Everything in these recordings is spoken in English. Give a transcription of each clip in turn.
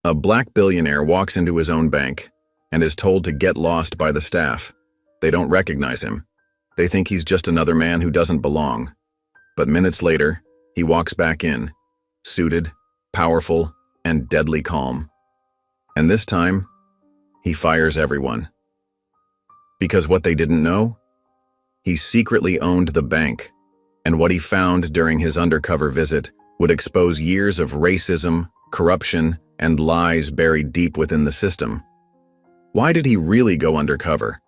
A black billionaire walks into his own bank and is told to get lost by the staff. They don't recognize him. They think he's just another man who doesn't belong. But minutes later, he walks back in, suited, powerful, and deadly calm. And this time, he fires everyone. Because what they didn't know? He secretly owned the bank, and what he found during his undercover visit would expose years of racism, corruption, and lies buried deep within the system. Why did he really go undercover?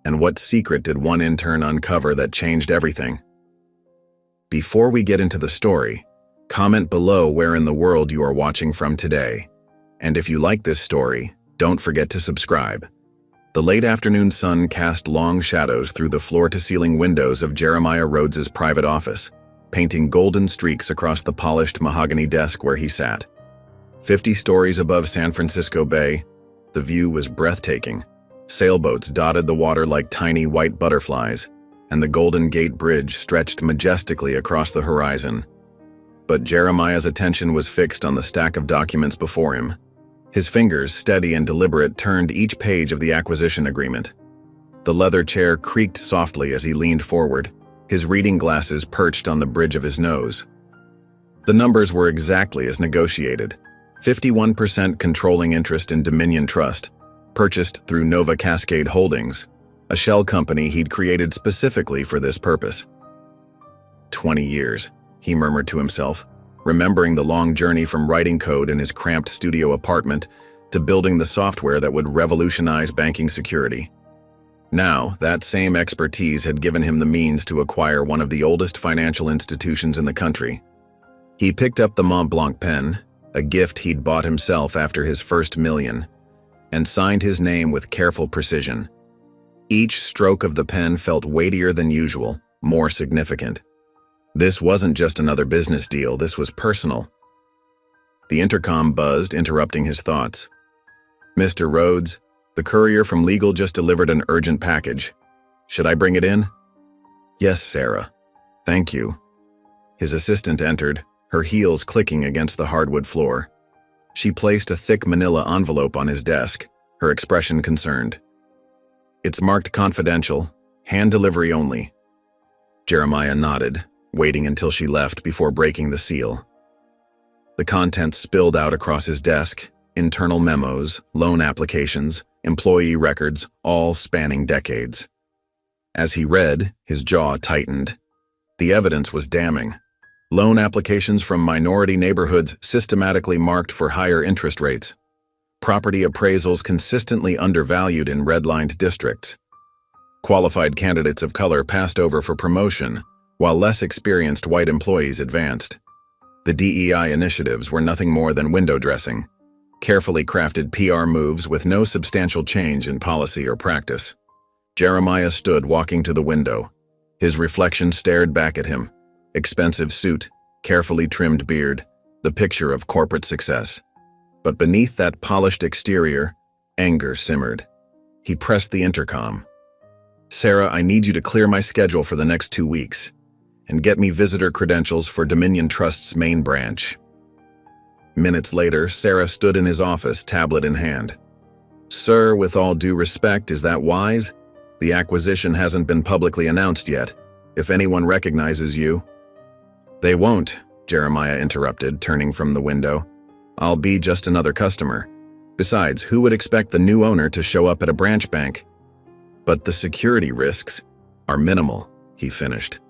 And what secret did one intern uncover that changed everything? Before we get into the story, comment below where in the world you are watching from today. And if you like this story, don't forget to subscribe. The late afternoon sun cast long shadows through the floor-to-ceiling windows of Jeremiah Rhodes's private office, painting golden streaks across the polished mahogany desk where he sat. 50 stories above San Francisco Bay, the view was breathtaking. Sailboats dotted the water like tiny white butterflies, and the Golden Gate Bridge stretched majestically across the horizon. But Jeremiah's attention was fixed on the stack of documents before him. His fingers, steady and deliberate, turned each page of the acquisition agreement. The leather chair creaked softly as he leaned forward, his reading glasses perched on the bridge of his nose. The numbers were exactly as negotiated. 51% controlling interest in Dominion Trust, purchased through Nova Cascade Holdings, a shell company he'd created specifically for this purpose. 20 years, he murmured to himself, remembering the long journey from writing code in his cramped studio apartment to building the software that would revolutionize banking security. Now, that same expertise had given him the means to acquire one of the oldest financial institutions in the country. He picked up the Mont Blanc pen, a gift he'd bought himself after his first million, and signed his name with careful precision. Each stroke of the pen felt weightier than usual, more significant. This wasn't just another business deal, this was personal. The intercom buzzed, interrupting his thoughts. "Mr. Rhodes, the courier from legal just delivered an urgent package. Should I bring it in?" "Yes, Sarah. Thank you." His assistant entered, her heels clicking against the hardwood floor. She placed a thick manila envelope on his desk, her expression concerned. "It's marked confidential, hand delivery only." Jeremiah nodded, waiting until she left before breaking the seal. The contents spilled out across his desk, internal memos, loan applications, employee records, all spanning decades. As he read, his jaw tightened. The evidence was damning. Loan applications from minority neighborhoods systematically marked for higher interest rates. Property appraisals consistently undervalued in redlined districts. Qualified candidates of color passed over for promotion, while less experienced white employees advanced. The DEI initiatives were nothing more than window dressing, carefully crafted PR moves with no substantial change in policy or practice. Jeremiah stood walking to the window. His reflection stared back at him. Expensive suit, carefully trimmed beard, the picture of corporate success. But beneath that polished exterior, anger simmered. He pressed the intercom. "Sarah, I need you to clear my schedule for the next 2 weeks and get me visitor credentials for Dominion Trust's main branch." Minutes later, Sarah stood in his office, tablet in hand. "Sir, with all due respect, is that wise? The acquisition hasn't been publicly announced yet. If anyone recognizes you—" "They won't," Jeremiah interrupted, turning from the window. "I'll be just another customer. Besides, who would expect the new owner to show up at a branch bank?" "But the security risks are minimal," he finished.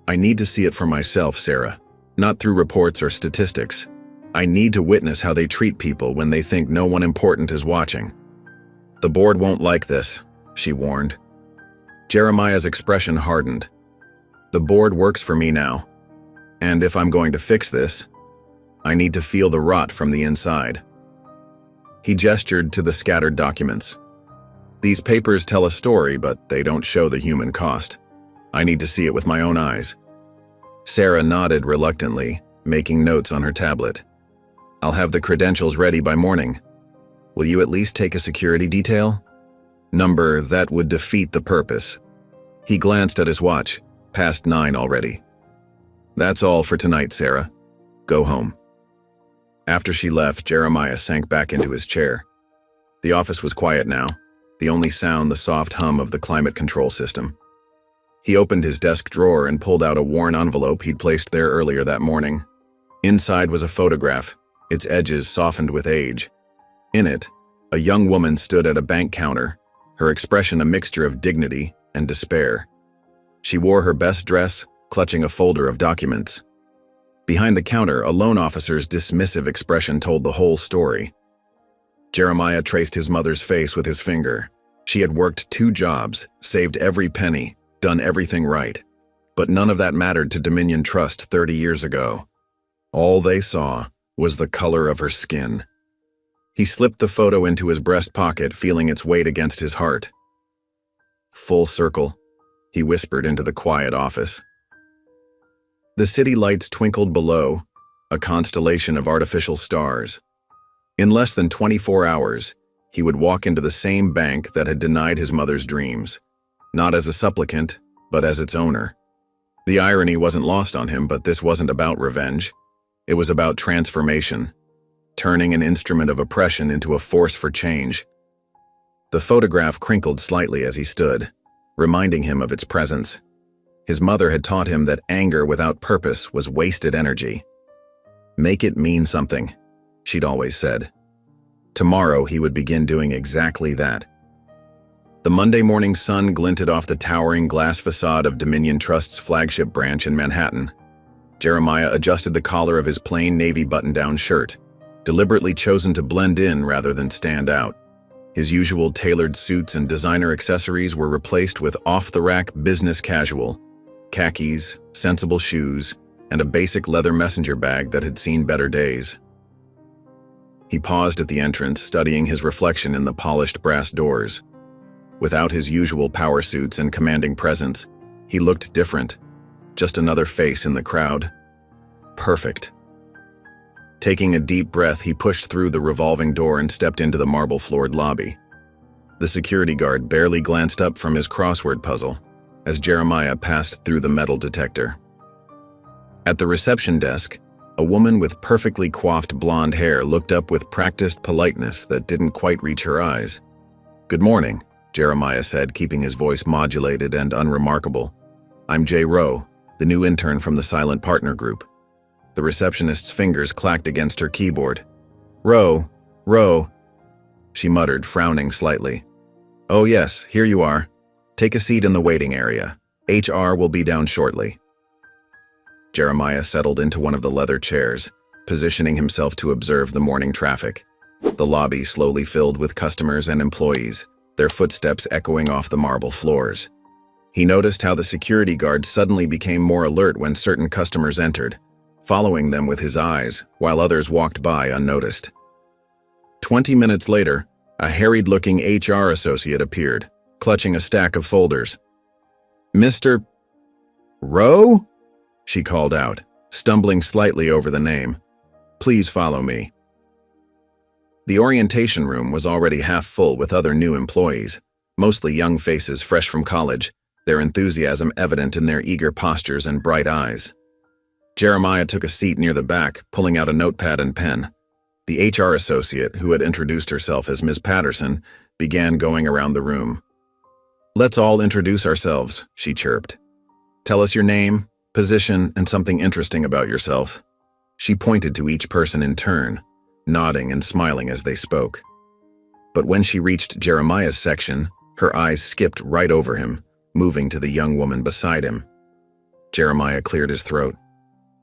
"I need to see it for myself, Sarah, not through reports or statistics. I need to witness how they treat people when they think no one important is watching." "The board won't like this," she warned. Jeremiah's expression hardened. "The board works for me now. And if I'm going to fix this, I need to feel the rot from the inside." He gestured to the scattered documents. "These papers tell a story, but they don't show the human cost. I need to see it with my own eyes." Sarah nodded reluctantly, making notes on her tablet. "I'll have the credentials ready by morning. Will you at least take a security detail?" "Number that would defeat the purpose." He glanced at his watch, past 9 already. "That's all for tonight, Sarah. Go home." After she left, Jeremiah sank back into his chair. The office was quiet now, the only sound the soft hum of the climate control system. He opened his desk drawer and pulled out a worn envelope he'd placed there earlier that morning. Inside was a photograph, its edges softened with age. In it, a young woman stood at a bank counter, her expression a mixture of dignity and despair. She wore her best dress, clutching a folder of documents. Behind the counter, a loan officer's dismissive expression told the whole story. Jeremiah traced his mother's face with his finger. She had worked 2 jobs, saved every penny, done everything right. But none of that mattered to Dominion Trust 30 years ago. All they saw was the color of her skin. He slipped the photo into his breast pocket, feeling its weight against his heart. "Full circle," he whispered into the quiet office. The city lights twinkled below, a constellation of artificial stars. In less than 24 hours, he would walk into the same bank that had denied his mother's dreams, not as a supplicant, but as its owner. The irony wasn't lost on him, but this wasn't about revenge. It was about transformation, turning an instrument of oppression into a force for change. The photograph crinkled slightly as he stood, reminding him of its presence. His mother had taught him that anger without purpose was wasted energy. "Make it mean something," she'd always said. Tomorrow he would begin doing exactly that. The Monday morning sun glinted off the towering glass facade of Dominion Trust's flagship branch in Manhattan. Jeremiah adjusted the collar of his plain navy button-down shirt, deliberately chosen to blend in rather than stand out. His usual tailored suits and designer accessories were replaced with off-the-rack business casual, khakis, sensible shoes, and a basic leather messenger bag that had seen better days. He paused at the entrance, studying his reflection in the polished brass doors. Without his usual power suits and commanding presence, he looked different, just another face in the crowd. Perfect. Taking a deep breath, he pushed through the revolving door and stepped into the marble-floored lobby. The security guard barely glanced up from his crossword puzzle as Jeremiah passed through the metal detector. At the reception desk, a woman with perfectly coiffed blonde hair looked up with practiced politeness that didn't quite reach her eyes. "Good morning," Jeremiah said, keeping his voice modulated and unremarkable. "I'm Jay Rowe, the new intern from the Silent Partner Group." The receptionist's fingers clacked against her keyboard. Rowe, she muttered, frowning slightly. "Oh yes, here you are. Take a seat in the waiting area. HR will be down shortly." Jeremiah settled into one of the leather chairs, positioning himself to observe the morning traffic. The lobby slowly filled with customers and employees, their footsteps echoing off the marble floors. He noticed how the security guard suddenly became more alert when certain customers entered, following them with his eyes while others walked by unnoticed. 20 minutes later, a harried-looking HR associate appeared, clutching a stack of folders. "Mr. Rowe?" she called out, stumbling slightly over the name. "Please follow me." The orientation room was already half full with other new employees, mostly young faces fresh from college, their enthusiasm evident in their eager postures and bright eyes. Jeremiah took a seat near the back, pulling out a notepad and pen. The HR associate, who had introduced herself as Ms. Patterson, began going around the room. "Let's all introduce ourselves," she chirped. "Tell us your name, position, and something interesting about yourself." She pointed to each person in turn, nodding and smiling as they spoke. But when she reached Jeremiah's section, her eyes skipped right over him, moving to the young woman beside him. Jeremiah cleared his throat.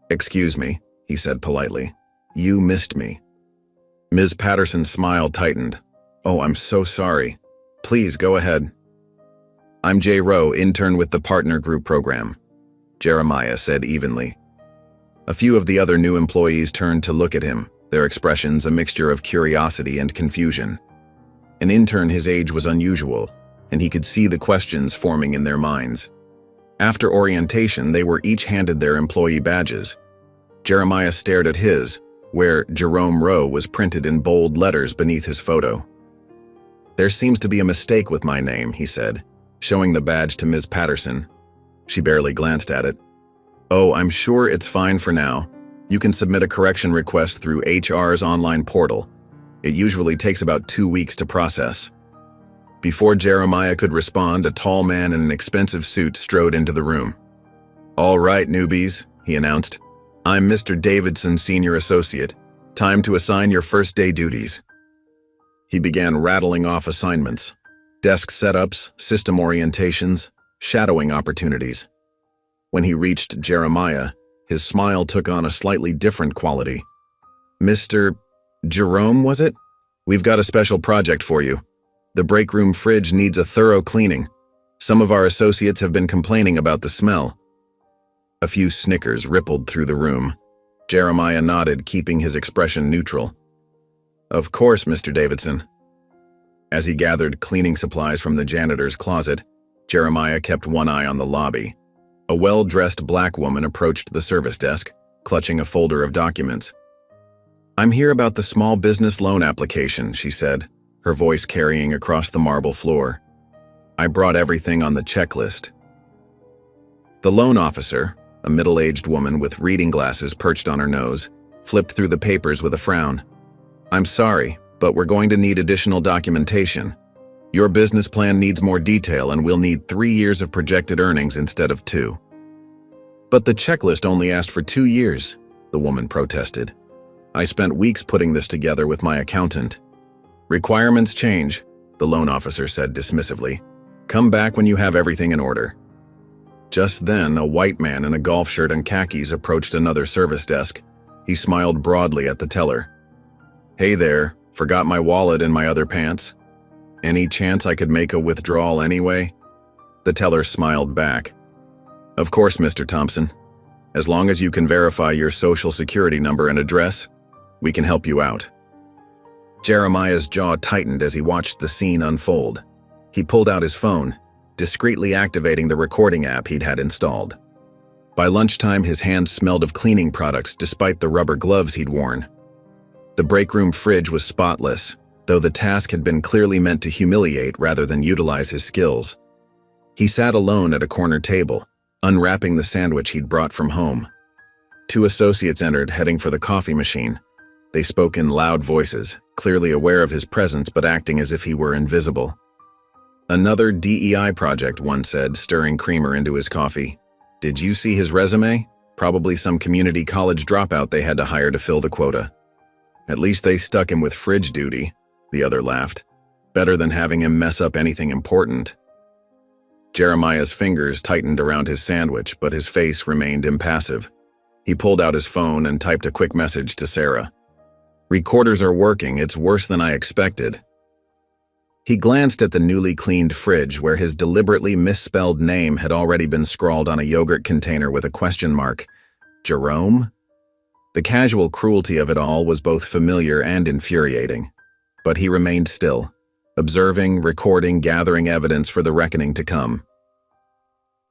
"Excuse me," he said politely. "You missed me." Ms. Patterson's smile tightened. "Oh, I'm so sorry. Please go ahead." "I'm Jay Rowe, intern with the Partner Group program," Jeremiah said evenly. A few of the other new employees turned to look at him, their expressions a mixture of curiosity and confusion. An intern his age was unusual, and he could see the questions forming in their minds. After orientation, they were each handed their employee badges. Jeremiah stared at his, where Jerome Rowe was printed in bold letters beneath his photo. "There seems to be a mistake with my name," he said, showing the badge to Ms. Patterson. She barely glanced at it. "Oh, I'm sure it's fine for now. You can submit a correction request through HR's online portal. It usually takes about 2 weeks to process. Before Jeremiah could respond, a tall man in an expensive suit strode into the room. "All right, newbies," he announced. "I'm Mr. Davidson, Senior Associate. Time to assign your first day duties." He began rattling off assignments: desk setups, system orientations, shadowing opportunities. When he reached Jeremiah, his smile took on a slightly different quality. "Mr. Jerome, was it? We've got a special project for you. The break room fridge needs a thorough cleaning. Some of our associates have been complaining about the smell." A few snickers rippled through the room. Jeremiah nodded, keeping his expression neutral. "Of course, Mr. Davidson." As he gathered cleaning supplies from the janitor's closet, Jeremiah kept one eye on the lobby. A well-dressed black woman approached the service desk, clutching a folder of documents. "I'm here about the small business loan application," she said, her voice carrying across the marble floor. "I brought everything on the checklist." The loan officer, a middle-aged woman with reading glasses perched on her nose, flipped through the papers with a frown. "I'm sorry, but we're going to need additional documentation. Your business plan needs more detail, and we'll need 3 years of projected earnings instead of 2. "But the checklist only asked for 2 years, the woman protested. "I spent weeks putting this together with my accountant." "Requirements change," the loan officer said dismissively. "Come back when you have everything in order." Just then, a white man in a golf shirt and khakis approached another service desk. He smiled broadly at the teller. "Hey there, forgot my wallet in my other pants. Any chance I could make a withdrawal anyway?" The teller smiled back. "Of course, Mr. Thompson. As long as you can verify your social security number and address, we can help you out." Jeremiah's jaw tightened as he watched the scene unfold. He pulled out his phone, discreetly activating the recording app he'd had installed. By lunchtime, his hands smelled of cleaning products despite the rubber gloves he'd worn. The break room fridge was spotless, though the task had been clearly meant to humiliate rather than utilize his skills. He sat alone at a corner table, unwrapping the sandwich he'd brought from home. 2 associates entered, heading for the coffee machine. They spoke in loud voices, clearly aware of his presence but acting as if he were invisible. "Another DEI project," one said, stirring creamer into his coffee. "Did you see his resume? Probably some community college dropout they had to hire to fill the quota." "At least they stuck him with fridge duty," the other laughed. "Better than having him mess up anything important." Jeremiah's fingers tightened around his sandwich, but his face remained impassive. He pulled out his phone and typed a quick message to Sarah. "Recorders are working. It's worse than I expected." He glanced at the newly cleaned fridge where his deliberately misspelled name had already been scrawled on a yogurt container with a question mark. Jerome? The casual cruelty of it all was both familiar and infuriating. But he remained still, observing, recording, gathering evidence for the reckoning to come.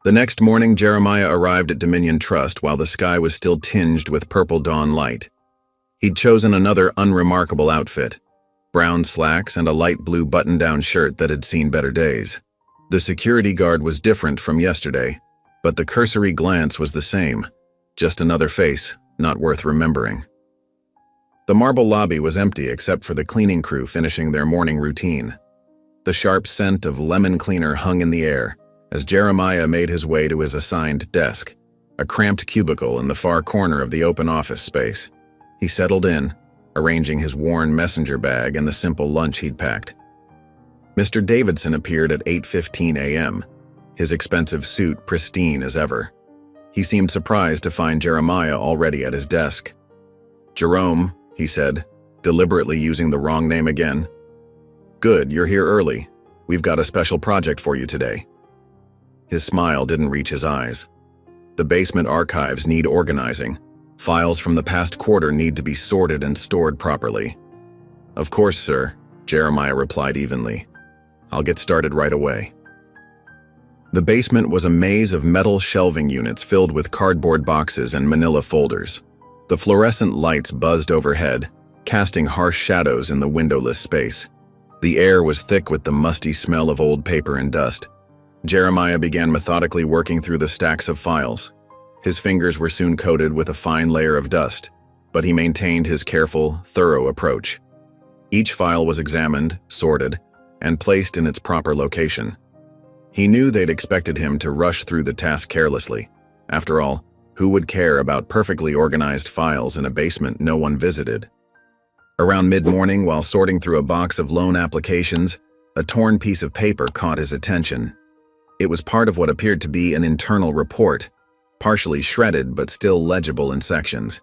The next morning, Jeremiah arrived at Dominion Trust while the sky was still tinged with purple dawn light. He'd chosen another unremarkable outfit: brown slacks and a light blue button-down shirt that had seen better days. The security guard was different from yesterday, but the cursory glance was the same, just another face, not worth remembering. The marble lobby was empty except for the cleaning crew finishing their morning routine. The sharp scent of lemon cleaner hung in the air as Jeremiah made his way to his assigned desk, a cramped cubicle in the far corner of the open office space. He settled in, arranging his worn messenger bag and the simple lunch he'd packed. Mr. Davidson appeared at 8:15 a.m., his expensive suit pristine as ever. He seemed surprised to find Jeremiah already at his desk. "Jerome," he said, deliberately using the wrong name again. "Good, you're here early. We've got a special project for you today." His smile didn't reach his eyes. The basement archives need organizing. Files from the past quarter need to be sorted and stored properly. "Of course, sir," Jeremiah replied evenly. "I'll get started right away." The basement was a maze of metal shelving units filled with cardboard boxes and manila folders. The fluorescent lights buzzed overhead, casting harsh shadows in the windowless space. The air was thick with the musty smell of old paper and dust. Jeremiah began methodically working through the stacks of files. His fingers were soon coated with a fine layer of dust, but he maintained his careful, thorough approach. Each file was examined, sorted, and placed in its proper location. He knew they'd expected him to rush through the task carelessly. After all, who would care about perfectly organized files in a basement no one visited? Around mid-morning, while sorting through a box of loan applications, a torn piece of paper caught his attention. It was part of what appeared to be an internal report, partially shredded but still legible in sections.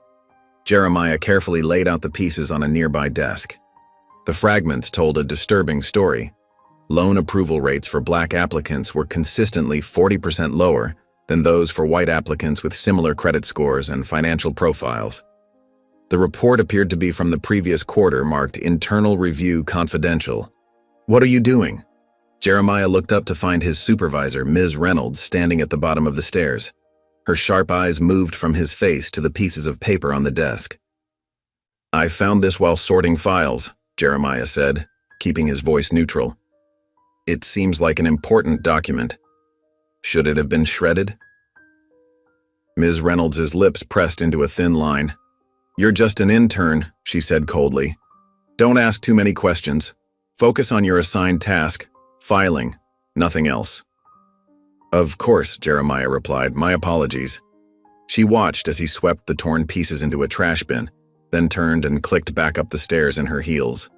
Jeremiah carefully laid out the pieces on a nearby desk. The fragments told a disturbing story. Loan approval rates for black applicants were consistently 40% lower than those for white applicants with similar credit scores and financial profiles. The report appeared to be from the previous quarter, marked Internal Review Confidential. "What are you doing?" Jeremiah looked up to find his supervisor, Ms. Reynolds, standing at the bottom of the stairs. Her sharp eyes moved from his face to the pieces of paper on the desk. "I found this while sorting files," Jeremiah said, keeping his voice neutral. "It seems like an important document. Should it have been shredded?" Ms. Reynolds' lips pressed into a thin line. "You're just an intern," she said coldly. "Don't ask too many questions. Focus on your assigned task, filing, nothing else." "Of course," Jeremiah replied. "My apologies." She watched as he swept the torn pieces into a trash bin, then turned and clicked back up the stairs in her heels.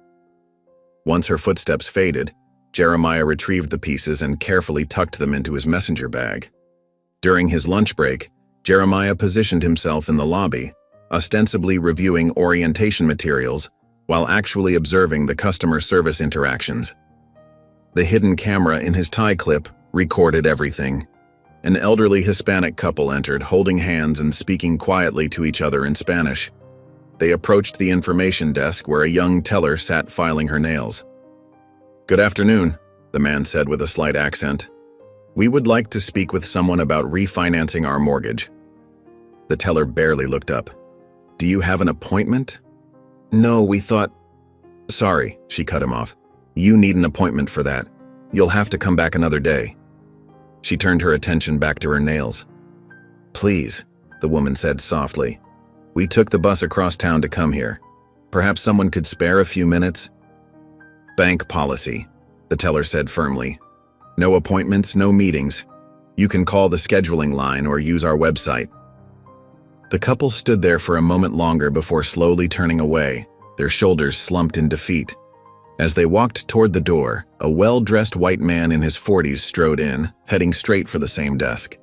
Once her footsteps faded, Jeremiah retrieved the pieces and carefully tucked them into his messenger bag. During his lunch break, Jeremiah positioned himself in the lobby, ostensibly reviewing orientation materials while actually observing the customer service interactions. The hidden camera in his tie clip recorded everything. An elderly Hispanic couple entered, holding hands and speaking quietly to each other in Spanish. They approached the information desk where a young teller sat filing her nails. "Good afternoon," the man said with a slight accent. "We would like to speak with someone about refinancing our mortgage." The teller barely looked up. "Do you have an appointment?" "No, we thought—" "Sorry," she cut him off. "You need an appointment for that. You'll have to come back another day." She turned her attention back to her nails. "Please," the woman said softly. "We took the bus across town to come here. Perhaps someone could spare a few minutes?" "Bank policy," the teller said firmly. "No appointments, no meetings. You can call the scheduling line or use our website." The couple stood there for a moment longer before slowly turning away, their shoulders slumped in defeat. As they walked toward the door, a well-dressed white man in his 40s strode in, heading straight for the same desk.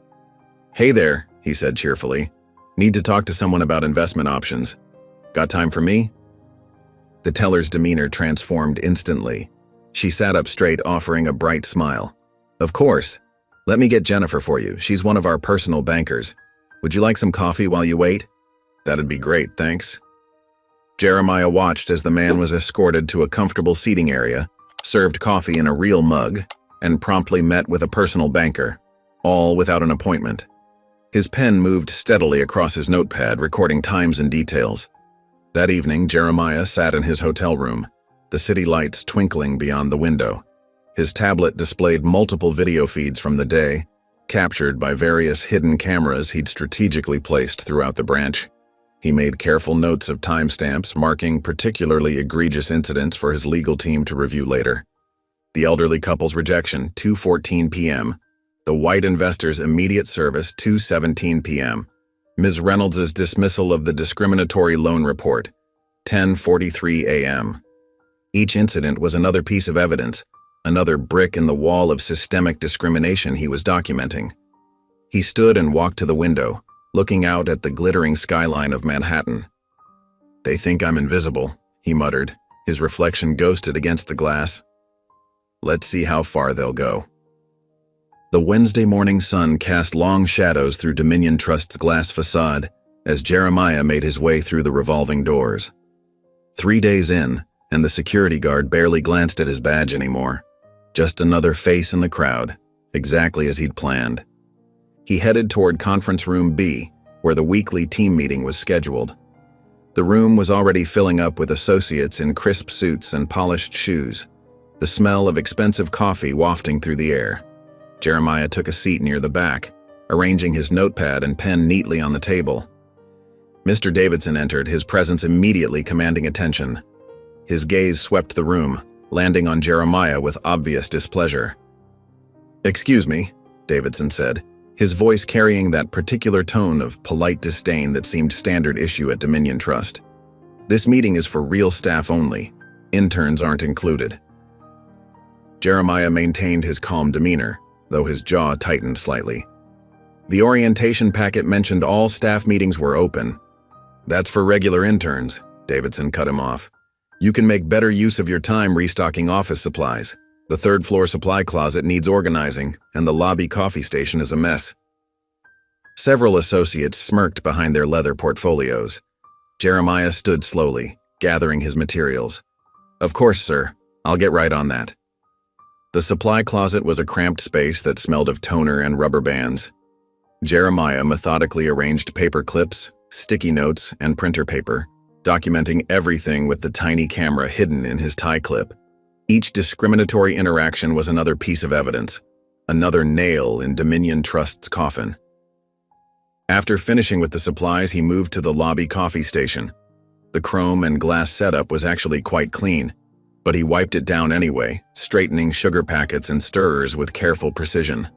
"Hey there," he said cheerfully. "Need to talk to someone about investment options. Got time for me?" The teller's demeanor transformed instantly. She sat up straight, offering a bright smile. "Of course. Let me get Jennifer for you. She's one of our personal bankers. Would you like some coffee while you wait?" "That'd be great, thanks." Jeremiah watched as the man was escorted to a comfortable seating area, served coffee in a real mug, and promptly met with a personal banker, all without an appointment. His pen moved steadily across his notepad, recording times and details. That evening, Jeremiah sat in his hotel room, the city lights twinkling beyond the window. His tablet displayed multiple video feeds from the day, captured by various hidden cameras he'd strategically placed throughout the branch. He made careful notes of timestamps, marking particularly egregious incidents for his legal team to review later. The elderly couple's rejection, 2:14 p.m. The white investor's immediate service, 2:17 p.m. Ms. Reynolds' dismissal of the discriminatory loan report, 10:43 a.m. Each incident was another piece of evidence, another brick in the wall of systemic discrimination he was documenting. He stood and walked to the window, looking out at the glittering skyline of Manhattan. "They think I'm invisible," he muttered, his reflection ghosted against the glass. "Let's see how far they'll go." The Wednesday morning sun cast long shadows through Dominion Trust's glass facade as Jeremiah made his way through the revolving doors. 3 days in, and the security guard barely glanced at his badge anymore. Just another face in the crowd, exactly as he'd planned. He headed toward Conference Room B, where the weekly team meeting was scheduled. The room was already filling up with associates in crisp suits and polished shoes, the smell of expensive coffee wafting through the air. Jeremiah took a seat near the back, arranging his notepad and pen neatly on the table. Mr. Davidson entered, his presence immediately commanding attention. His gaze swept the room, landing on Jeremiah with obvious displeasure. "Excuse me," Davidson said, his voice carrying that particular tone of polite disdain that seemed standard issue at Dominion Trust. "This meeting is for real staff only. Interns aren't included." Jeremiah maintained his calm demeanor, though his jaw tightened slightly. "The orientation packet mentioned all staff meetings were open." "That's for regular interns," Davidson cut him off. "You can make better use of your time restocking office supplies. The third-floor supply closet needs organizing, and the lobby coffee station is a mess." Several associates smirked behind their leather portfolios. Jeremiah stood slowly, gathering his materials. "Of course, sir. I'll get right on that." The supply closet was a cramped space that smelled of toner and rubber bands. Jeremiah methodically arranged paper clips, sticky notes, and printer paper, documenting everything with the tiny camera hidden in his tie clip. Each discriminatory interaction was another piece of evidence, another nail in Dominion Trust's coffin. After finishing with the supplies, he moved to the lobby coffee station. The chrome and glass setup was actually quite clean, but he wiped it down anyway, straightening sugar packets and stirrers with careful precision.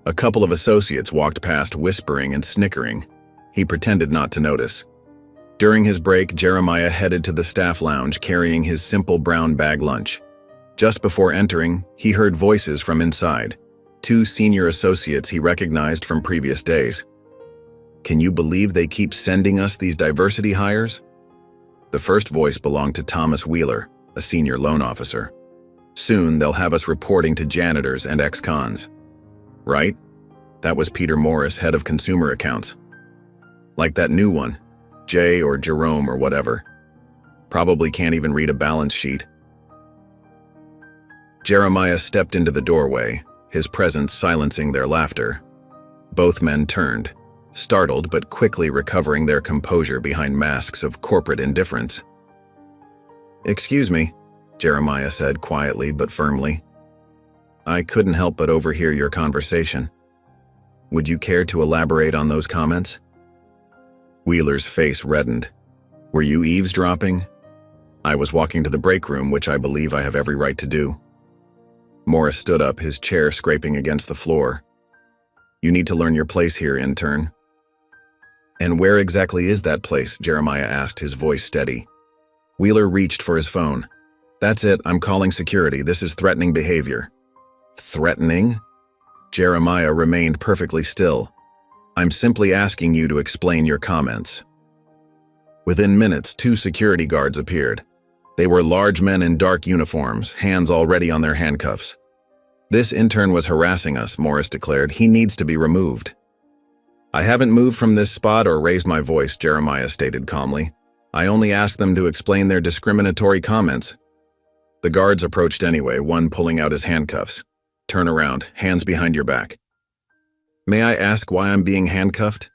A couple of associates walked past, whispering and snickering. He pretended not to notice. During his break, Jeremiah headed to the staff lounge carrying his simple brown bag lunch. Just before entering, he heard voices from inside, 2 senior associates he recognized from previous days. "Can you believe they keep sending us these diversity hires?" The first voice belonged to Thomas Wheeler, a senior loan officer. "Soon they'll have us reporting to janitors and ex-cons." "Right?" That was Peter Morris, head of consumer accounts. "Like that new one, Jay or Jerome or whatever. Probably can't even read a balance sheet." Jeremiah stepped into the doorway, his presence silencing their laughter. Both men turned, startled but quickly recovering their composure behind masks of corporate indifference. "Excuse me," Jeremiah said quietly but firmly. "I couldn't help but overhear your conversation. Would you care to elaborate on those comments?" Wheeler's face reddened. "Were you eavesdropping?" "I was walking to the break room, which I believe I have every right to do." Morris stood up, his chair scraping against the floor. "You need to learn your place here, intern." "And where exactly is that place?" Jeremiah asked, his voice steady. Wheeler reached for his phone. "That's it, I'm calling security. This is threatening behavior." "Threatening?" Jeremiah remained perfectly still. "I'm simply asking you to explain your comments." Within minutes, 2 security guards appeared. They were large men in dark uniforms, hands already on their handcuffs. "This intern was harassing us," Morris declared. "He needs to be removed." "I haven't moved from this spot or raised my voice," Jeremiah stated calmly. "I only asked them to explain their discriminatory comments." The guards approached anyway, one pulling out his handcuffs. "Turn around, hands behind your back." "May I ask why I'm being handcuffed?"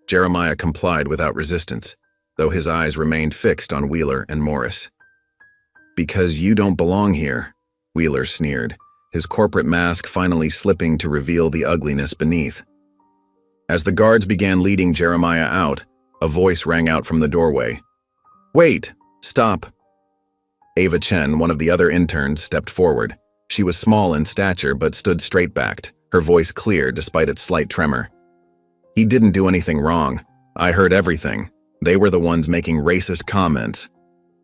Jeremiah complied without resistance, though his eyes remained fixed on Wheeler and Morris. "Because you don't belong here," Wheeler sneered, his corporate mask finally slipping to reveal the ugliness beneath. As the guards began leading Jeremiah out, a voice rang out from the doorway. "Wait! Stop!" Ava Chen, one of the other interns, stepped forward. She was small in stature but stood straight-backed, her voice clear despite its slight tremor. "He didn't do anything wrong. I heard everything. They were the ones making racist comments."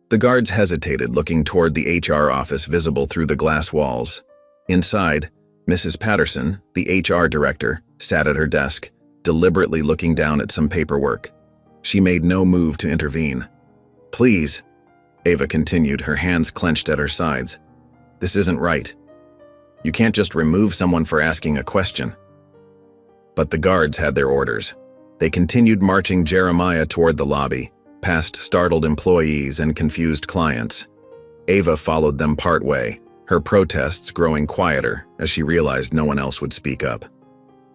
The guards hesitated, looking toward the HR office visible through the glass walls. Inside, Mrs. Patterson, the HR director, sat at her desk, deliberately looking down at some paperwork. She made no move to intervene. "Please," Ava continued, her hands clenched at her sides. "This isn't right. You can't just remove someone for asking a question." But the guards had their orders. They continued marching Jeremiah toward the lobby, past startled employees and confused clients. Ava followed them partway, her protests growing quieter as she realized no one else would speak up.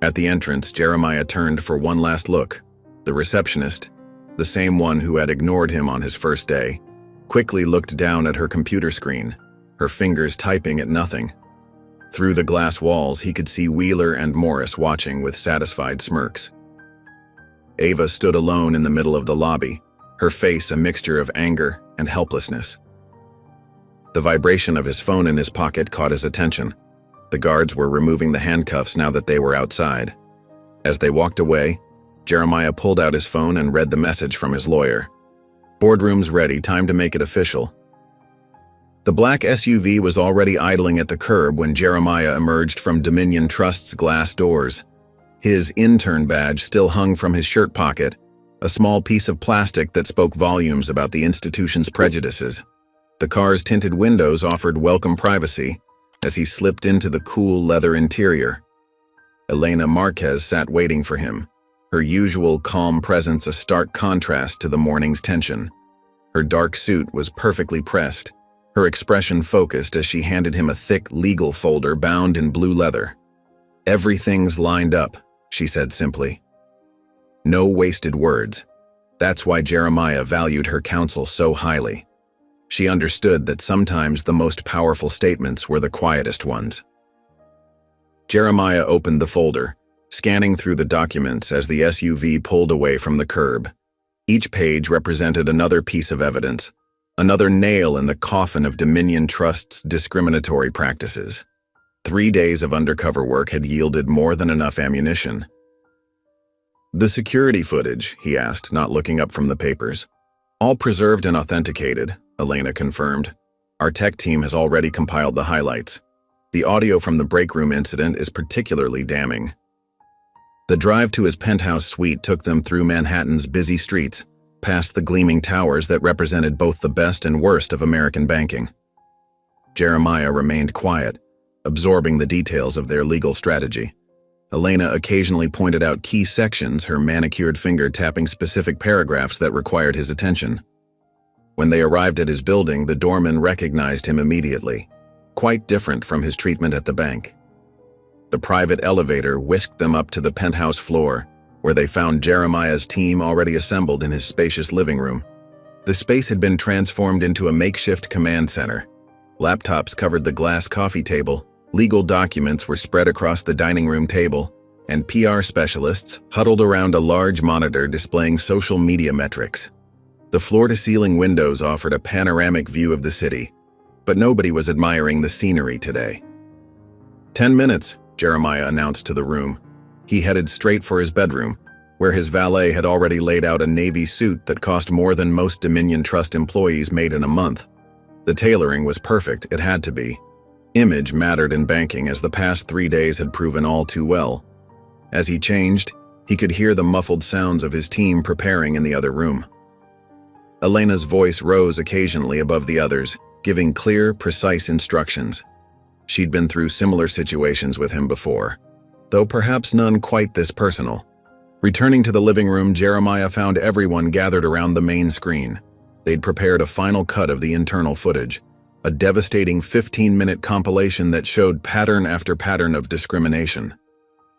At the entrance, Jeremiah turned for one last look. The receptionist, the same one who had ignored him on his first day, quickly looked down at her computer screen, her fingers typing at nothing. Through the glass walls, he could see Wheeler and Morris watching with satisfied smirks. Ava stood alone in the middle of the lobby, her face a mixture of anger and helplessness. The vibration of his phone in his pocket caught his attention. The guards were removing the handcuffs now that they were outside. As they walked away, Jeremiah pulled out his phone and read the message from his lawyer. "Boardroom's ready, time to make it official." The black SUV was already idling at the curb when Jeremiah emerged from Dominion Trust's glass doors. His intern badge still hung from his shirt pocket, a small piece of plastic that spoke volumes about the institution's prejudices. The car's tinted windows offered welcome privacy as he slipped into the cool leather interior. Elena Marquez sat waiting for him, her usual calm presence a stark contrast to the morning's tension. Her dark suit was perfectly pressed, her expression focused as she handed him a thick legal folder bound in blue leather. "Everything's lined up," she said simply. No wasted words. That's why Jeremiah valued her counsel so highly. She understood that sometimes the most powerful statements were the quietest ones. Jeremiah opened the folder, scanning through the documents as the SUV pulled away from the curb. Each page represented another piece of evidence, another nail in the coffin of Dominion Trust's discriminatory practices. 3 days of undercover work had yielded more than enough ammunition. "The security footage," he asked, not looking up from the papers. "All preserved and authenticated," Elena confirmed. "Our tech team has already compiled the highlights. The audio from the break room incident is particularly damning." The drive to his penthouse suite took them through Manhattan's busy streets, past the gleaming towers that represented both the best and worst of American banking. Jeremiah remained quiet, absorbing the details of their legal strategy. Elena occasionally pointed out key sections, her manicured finger tapping specific paragraphs that required his attention. When they arrived at his building, the doorman recognized him immediately, quite different from his treatment at the bank. The private elevator whisked them up to the penthouse floor, where they found Jeremiah's team already assembled in his spacious living room. The space had been transformed into a makeshift command center. Laptops covered the glass coffee table, legal documents were spread across the dining room table, and PR specialists huddled around a large monitor displaying social media metrics. The floor-to-ceiling windows offered a panoramic view of the city, but nobody was admiring the scenery today. 10 minutes, Jeremiah announced to the room. He headed straight for his bedroom, where his valet had already laid out a navy suit that cost more than most Dominion Trust employees made in a month. The tailoring was perfect, it had to be. Image mattered in banking, as the past 3 days had proven all too well. As he changed, he could hear the muffled sounds of his team preparing in the other room. Elena's voice rose occasionally above the others, giving clear, precise instructions. She'd been through similar situations with him before, though perhaps none quite this personal. Returning to the living room, Jeremiah found everyone gathered around the main screen. They'd prepared a final cut of the internal footage, a devastating 15-minute compilation that showed pattern after pattern of discrimination.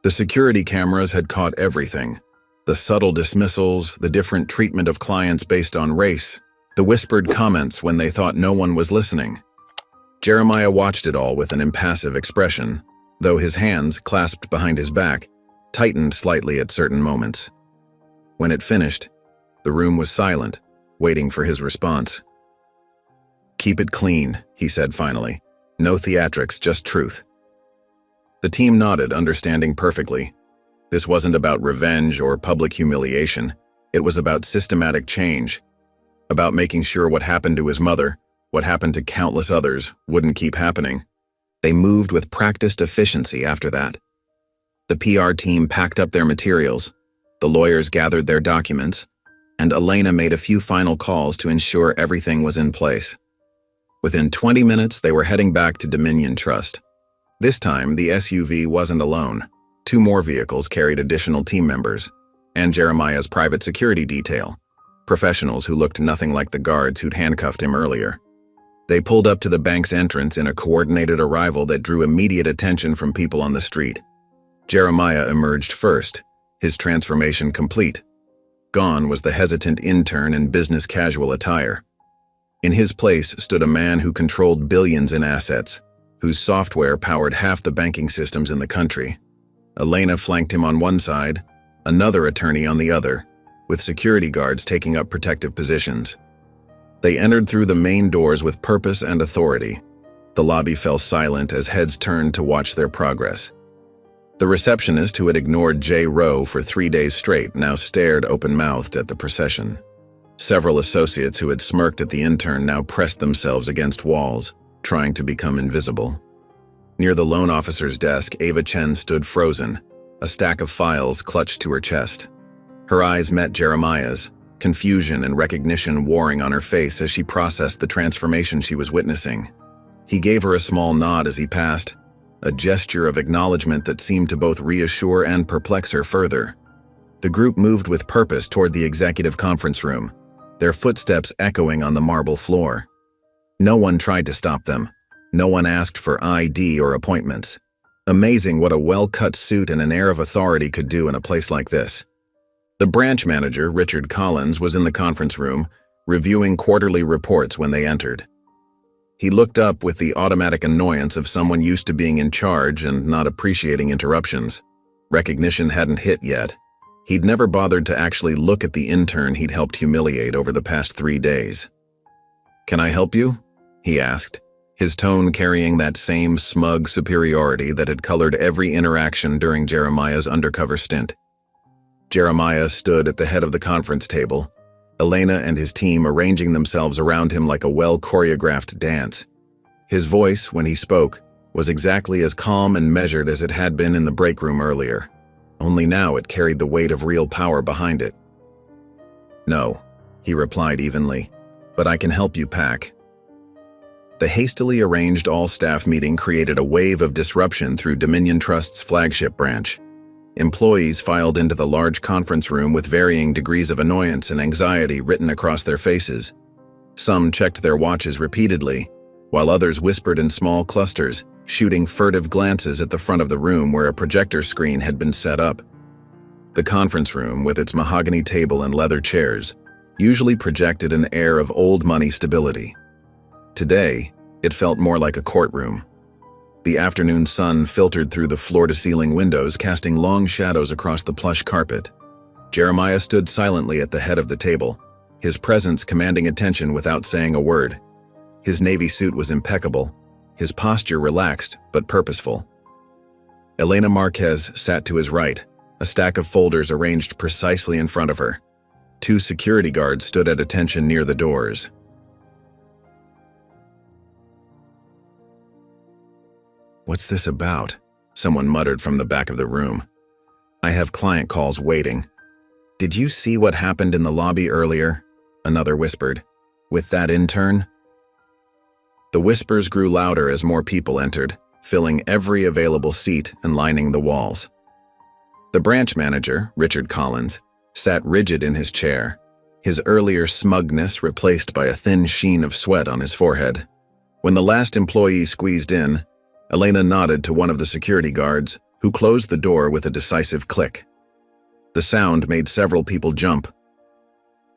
The security cameras had caught everything. The subtle dismissals, the different treatment of clients based on race, the whispered comments when they thought no one was listening. Jeremiah watched it all with an impassive expression, though his hands, clasped behind his back, tightened slightly at certain moments. When it finished, the room was silent, waiting for his response. "Keep it clean," he said finally. "No theatrics, just truth." The team nodded, understanding perfectly. This wasn't about revenge or public humiliation. It was about systematic change, about making sure what happened to his mother, what happened to countless others, wouldn't keep happening. They moved with practiced efficiency after that. The PR team packed up their materials, the lawyers gathered their documents, and Elena made a few final calls to ensure everything was in place. Within 20 minutes, they were heading back to Dominion Trust. This time, the SUV wasn't alone. 2 more vehicles carried additional team members, and Jeremiah's private security detail, professionals who looked nothing like the guards who'd handcuffed him earlier. They pulled up to the bank's entrance in a coordinated arrival that drew immediate attention from people on the street. Jeremiah emerged first, his transformation complete. Gone was the hesitant intern in business casual attire. In his place stood a man who controlled billions in assets, whose software powered half the banking systems in the country. Elena flanked him on one side, another attorney on the other, with security guards taking up protective positions. They entered through the main doors with purpose and authority. The lobby fell silent as heads turned to watch their progress. The receptionist, who had ignored J. Rowe for 3 days straight, now stared open-mouthed at the procession. Several associates who had smirked at the intern now pressed themselves against walls, trying to become invisible. Near the loan officer's desk, Ava Chen stood frozen, a stack of files clutched to her chest. Her eyes met Jeremiah's, confusion and recognition warring on her face as she processed the transformation she was witnessing. He gave her a small nod as he passed, a gesture of acknowledgement that seemed to both reassure and perplex her further. The group moved with purpose toward the executive conference room, their footsteps echoing on the marble floor. No one tried to stop them. No one asked for ID or appointments. Amazing what a well-cut suit and an air of authority could do in a place like this. The branch manager, Richard Collins, was in the conference room, reviewing quarterly reports when they entered. He looked up with the automatic annoyance of someone used to being in charge and not appreciating interruptions. Recognition hadn't hit yet. He'd never bothered to actually look at the intern he'd helped humiliate over the past 3 days. "Can I help you?" he asked, his tone carrying that same smug superiority that had colored every interaction during Jeremiah's undercover stint. Jeremiah stood at the head of the conference table, Elena and his team arranging themselves around him like a well-choreographed dance. His voice, when he spoke, was exactly as calm and measured as it had been in the break room earlier. Only now it carried the weight of real power behind it. "No," he replied evenly, "but I can help you pack." The hastily arranged all-staff meeting created a wave of disruption through Dominion Trust's flagship branch. Employees filed into the large conference room with varying degrees of annoyance and anxiety written across their faces. Some checked their watches repeatedly, while others whispered in small clusters, shooting furtive glances at the front of the room where a projector screen had been set up. The conference room, with its mahogany table and leather chairs, usually projected an air of old-money stability. Today, it felt more like a courtroom. The afternoon sun filtered through the floor-to-ceiling windows, casting long shadows across the plush carpet. Jeremiah stood silently at the head of the table, his presence commanding attention without saying a word. His navy suit was impeccable, his posture relaxed but purposeful. Elena Marquez sat to his right, a stack of folders arranged precisely in front of her. 2 security guards stood at attention near the doors. "What's this about?" someone muttered from the back of the room. "I have client calls waiting." "Did you see what happened in the lobby earlier?" another whispered. "With that intern?" The whispers grew louder as more people entered, filling every available seat and lining the walls. The branch manager, Richard Collins, sat rigid in his chair, his earlier smugness replaced by a thin sheen of sweat on his forehead. When the last employee squeezed in, Elena nodded to one of the security guards, who closed the door with a decisive click. The sound made several people jump.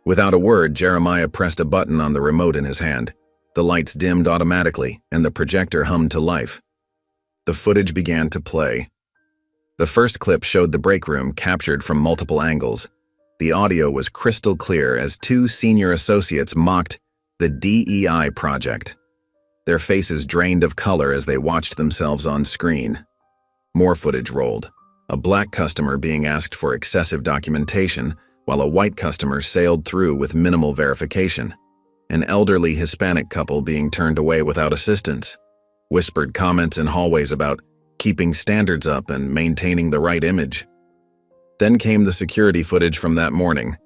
Without a word, Jeremiah pressed a button on the remote in his hand. The lights dimmed automatically, and the projector hummed to life. The footage began to play. The first clip showed the break room captured from multiple angles. The audio was crystal clear as 2 senior associates mocked the DEI project. Their faces drained of color as they watched themselves on screen. More footage rolled, a black customer being asked for excessive documentation, while a white customer sailed through with minimal verification. An elderly Hispanic couple being turned away without assistance. Whispered comments in hallways about keeping standards up and maintaining the right image. Then came the security footage from that morning.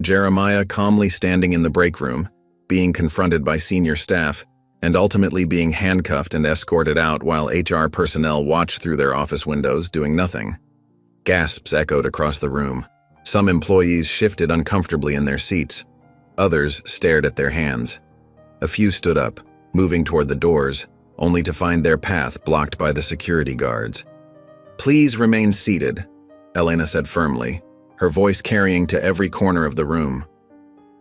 Jeremiah calmly standing in the break room, being confronted by senior staff, and ultimately being handcuffed and escorted out while HR personnel watched through their office windows doing nothing. Gasps echoed across the room. Some employees shifted uncomfortably in their seats. Others stared at their hands. A few stood up, moving toward the doors, only to find their path blocked by the security guards. "Please remain seated," Elena said firmly, her voice carrying to every corner of the room.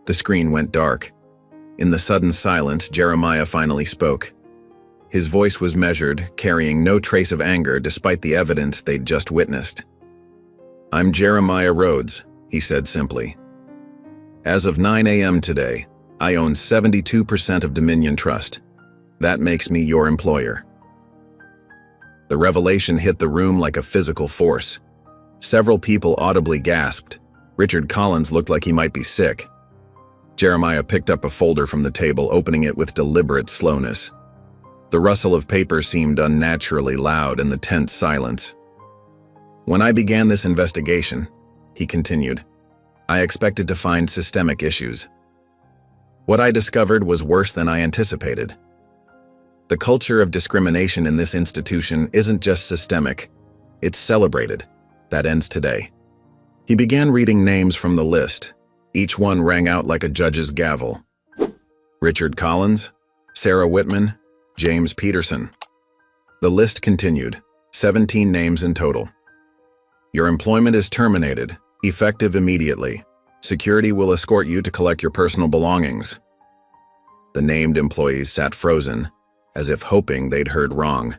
The screen went dark. In the sudden silence, Jeremiah finally spoke. His voice was measured, carrying no trace of anger despite the evidence they'd just witnessed. "I'm Jeremiah Rhodes," he said simply. "As of 9 a.m. today, I own 72% of Dominion Trust. That makes me your employer." The revelation hit the room like a physical force. Several people audibly gasped. Richard Collins looked like he might be sick. Jeremiah picked up a folder from the table, opening it with deliberate slowness. The rustle of paper seemed unnaturally loud in the tense silence. "When I began this investigation," he continued, "I expected to find systemic issues. What I discovered was worse than I anticipated. The culture of discrimination in this institution isn't just systemic, it's celebrated. That ends today." He began reading names from the list. Each one rang out like a judge's gavel. Richard Collins, Sarah Whitman, James Peterson. The list continued, 17 names in total. "Your employment is terminated, effective immediately. Security will escort you to collect your personal belongings." The named employees sat frozen, as if hoping they'd heard wrong.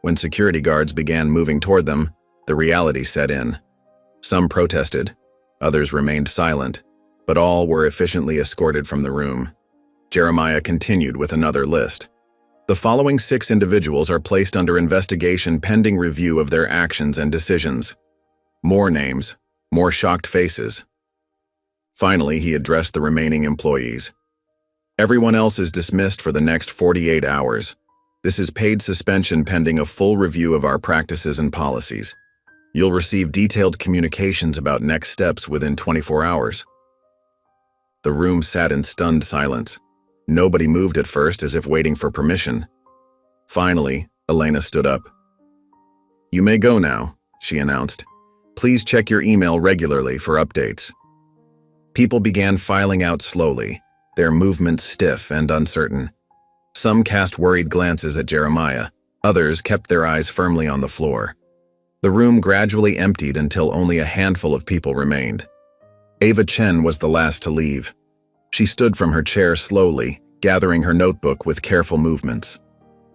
When security guards began moving toward them, the reality set in. Some protested, others remained silent, but all were efficiently escorted from the room. Jeremiah continued with another list. "The following 6 individuals are placed under investigation pending review of their actions and decisions." More names, more shocked faces. Finally, he addressed the remaining employees. "Everyone else is dismissed for the next 48 hours. This is paid suspension pending a full review of our practices and policies. You'll receive detailed communications about next steps within 24 hours." The room sat in stunned silence. Nobody moved at first, as if waiting for permission. Finally, Elena stood up. "You may go now," she announced. "Please check your email regularly for updates." People began filing out slowly, their movements stiff and uncertain. Some cast worried glances at Jeremiah, others kept their eyes firmly on the floor. The room gradually emptied until only a handful of people remained. Ava Chen was the last to leave. She stood from her chair slowly, gathering her notebook with careful movements.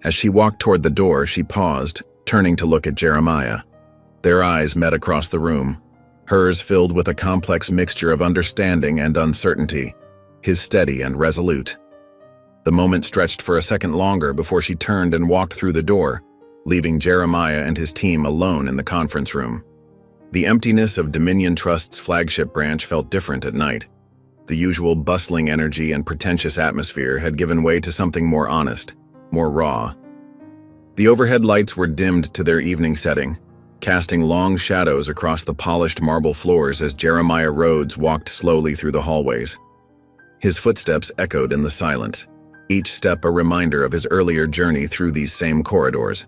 As she walked toward the door, she paused, turning to look at Jeremiah. Their eyes met across the room, hers filled with a complex mixture of understanding and uncertainty, his steady and resolute. The moment stretched for a second longer before she turned and walked through the door, leaving Jeremiah and his team alone in the conference room. The emptiness of Dominion Trust's flagship branch felt different at night. The usual bustling energy and pretentious atmosphere had given way to something more honest, more raw. The overhead lights were dimmed to their evening setting, casting long shadows across the polished marble floors as Jeremiah Rhodes walked slowly through the hallways. His footsteps echoed in the silence, each step a reminder of his earlier journey through these same corridors.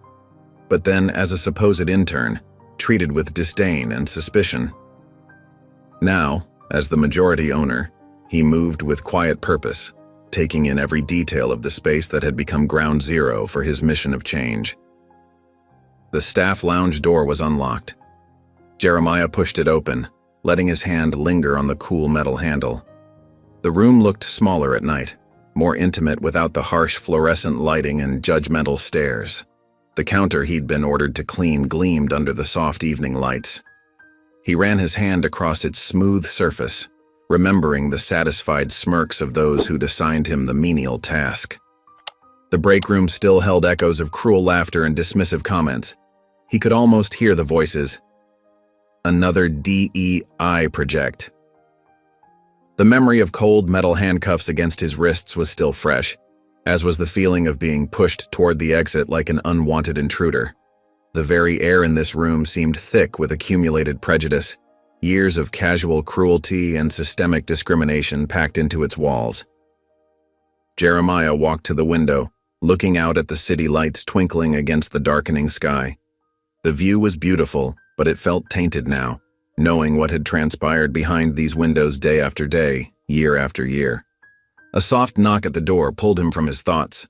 But then, as a supposed intern, treated with disdain and suspicion. Now, as the majority owner, he moved with quiet purpose, taking in every detail of the space that had become ground zero for his mission of change. The staff lounge door was unlocked. Jeremiah pushed it open, letting his hand linger on the cool metal handle. The room looked smaller at night, more intimate without the harsh fluorescent lighting and judgmental stares. The counter he'd been ordered to clean gleamed under the soft evening lights. He ran his hand across its smooth surface, remembering the satisfied smirks of those who'd assigned him the menial task. The break room still held echoes of cruel laughter and dismissive comments. He could almost hear the voices. Another DEI project. The memory of cold metal handcuffs against his wrists was still fresh, as was the feeling of being pushed toward the exit like an unwanted intruder. The very air in this room seemed thick with accumulated prejudice, years of casual cruelty and systemic discrimination packed into its walls. Jeremiah walked to the window, looking out at the city lights twinkling against the darkening sky. The view was beautiful, but it felt tainted now, knowing what had transpired behind these windows day after day, year after year. A soft knock at the door pulled him from his thoughts.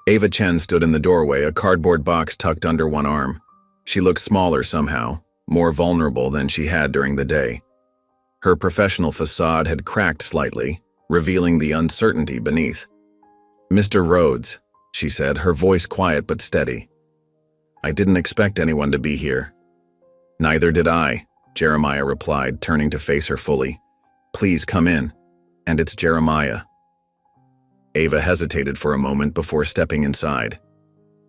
Ava Chen stood in the doorway, a cardboard box tucked under one arm. She looked smaller somehow, more vulnerable than she had during the day. Her professional facade had cracked slightly, revealing the uncertainty beneath. "Mr. Rhodes," she said, her voice quiet but steady. "I didn't expect anyone to be here." "Neither did I," Jeremiah replied, turning to face her fully. "Please come in." "And it's Jeremiah." Ava hesitated for a moment before stepping inside.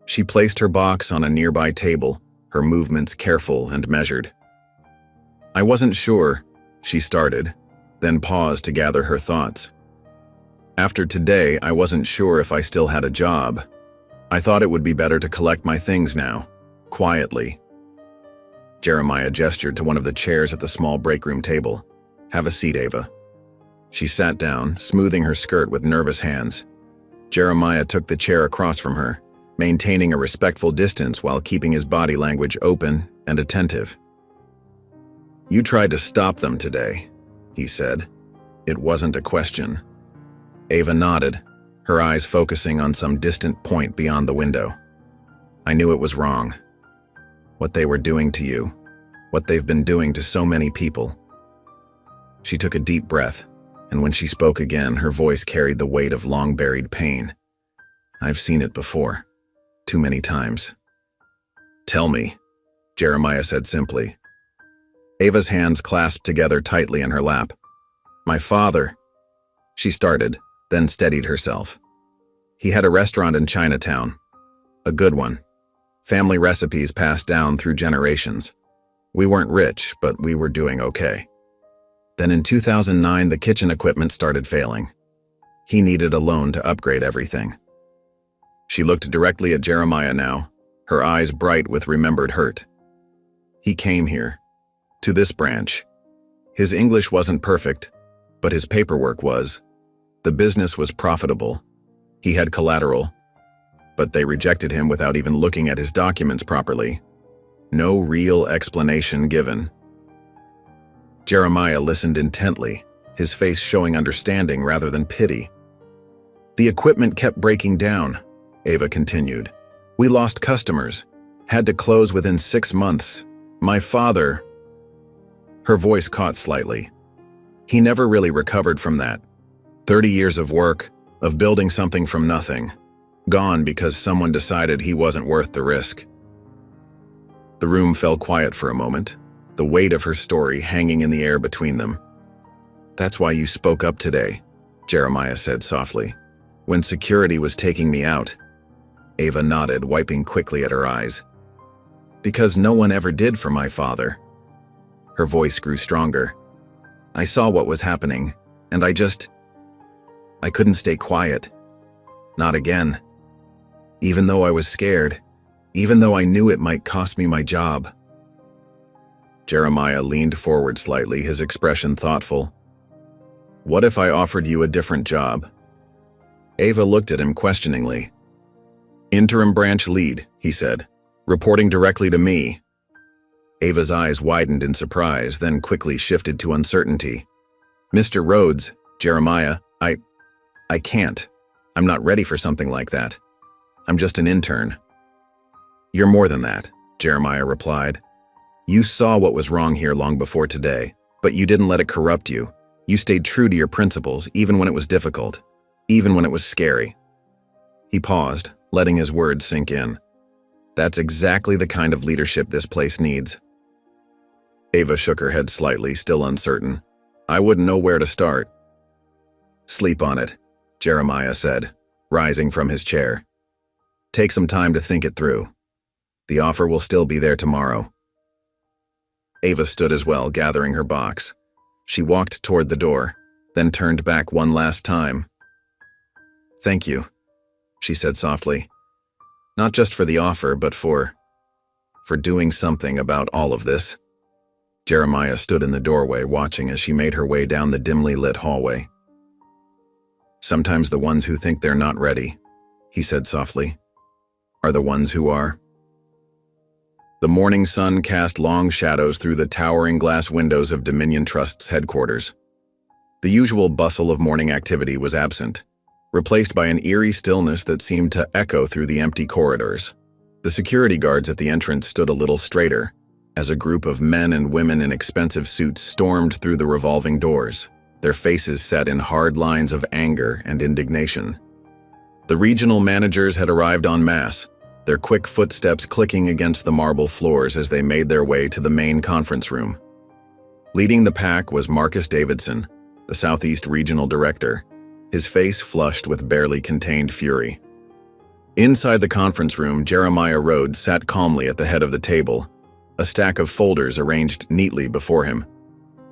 She placed her box on a nearby table, her movements careful and measured. "I wasn't sure," she started, then paused to gather her thoughts. "After today, I wasn't sure if I still had a job. I thought it would be better to collect my things now, quietly." Jeremiah gestured to one of the chairs at the small break room table. "Have a seat, Ava." She sat down, smoothing her skirt with nervous hands. Jeremiah took the chair across from her, maintaining a respectful distance while keeping his body language open and attentive. "You tried to stop them today," he said. It wasn't a question. Ava nodded, her eyes focusing on some distant point beyond the window. "I knew it was wrong. What they were doing to you, what they've been doing to so many people." She took a deep breath, and when she spoke again, her voice carried the weight of long-buried pain. "I've seen it before, too many times." "Tell me," Jeremiah said simply. Ava's hands clasped together tightly in her lap. "My father," she started, then steadied herself. "He had a restaurant in Chinatown. A good one. Family recipes passed down through generations. We weren't rich, but we were doing okay. Then in 2009, the kitchen equipment started failing. He needed a loan to upgrade everything." She looked directly at Jeremiah now, her eyes bright with remembered hurt. "He came here, to this branch. His English wasn't perfect, but his paperwork was. The business was profitable. He had collateral, but they rejected him without even looking at his documents properly. No real explanation given." Jeremiah listened intently, his face showing understanding rather than pity. "The equipment kept breaking down," Ava continued. "We lost customers, had to close within 6 months. My father—" Her voice caught slightly. "He never really recovered from that. 30 years of work, of building something from nothing, gone because someone decided he wasn't worth the risk." The room fell quiet for a moment, the weight of her story hanging in the air between them. "That's why you spoke up today," Jeremiah said softly. "When security was taking me out." Ava nodded, wiping quickly at her eyes. "Because no one ever did for my father." Her voice grew stronger. "I saw what was happening, and I couldn't stay quiet. Not again. Even though I was scared, even though I knew it might cost me my job." Jeremiah leaned forward slightly, his expression thoughtful. "What if I offered you a different job?" Ava looked at him questioningly. "Interim branch lead," he said, "reporting directly to me." Ava's eyes widened in surprise, then quickly shifted to uncertainty. "Mr. Rhodes, Jeremiah, I can't. I'm not ready for something like that. I'm just an intern." "You're more than that," Jeremiah replied. "You saw what was wrong here long before today, but you didn't let it corrupt you. You stayed true to your principles even when it was difficult, even when it was scary." He paused, letting his words sink in. "That's exactly the kind of leadership this place needs." Ava shook her head slightly, still uncertain. "I wouldn't know where to start." "Sleep on it," Jeremiah said, rising from his chair. "Take some time to think it through. The offer will still be there tomorrow." Ava stood as well, gathering her box. She walked toward the door, then turned back one last time. "Thank you," she said softly. "Not just for the offer, but for doing something about all of this." Jeremiah stood in the doorway, watching as she made her way down the dimly lit hallway. "Sometimes the ones who think they're not ready," he said softly, "are the ones who are." The morning sun cast long shadows through the towering glass windows of Dominion Trust's headquarters. The usual bustle of morning activity was absent, replaced by an eerie stillness that seemed to echo through the empty corridors. The security guards at the entrance stood a little straighter, as a group of men and women in expensive suits stormed through the revolving doors, their faces set in hard lines of anger and indignation. The regional managers had arrived en masse, their quick footsteps clicking against the marble floors as they made their way to the main conference room. Leading the pack was Marcus Davidson, the Southeast Regional Director, his face flushed with barely contained fury. Inside the conference room, Jeremiah Rhodes sat calmly at the head of the table, a stack of folders arranged neatly before him.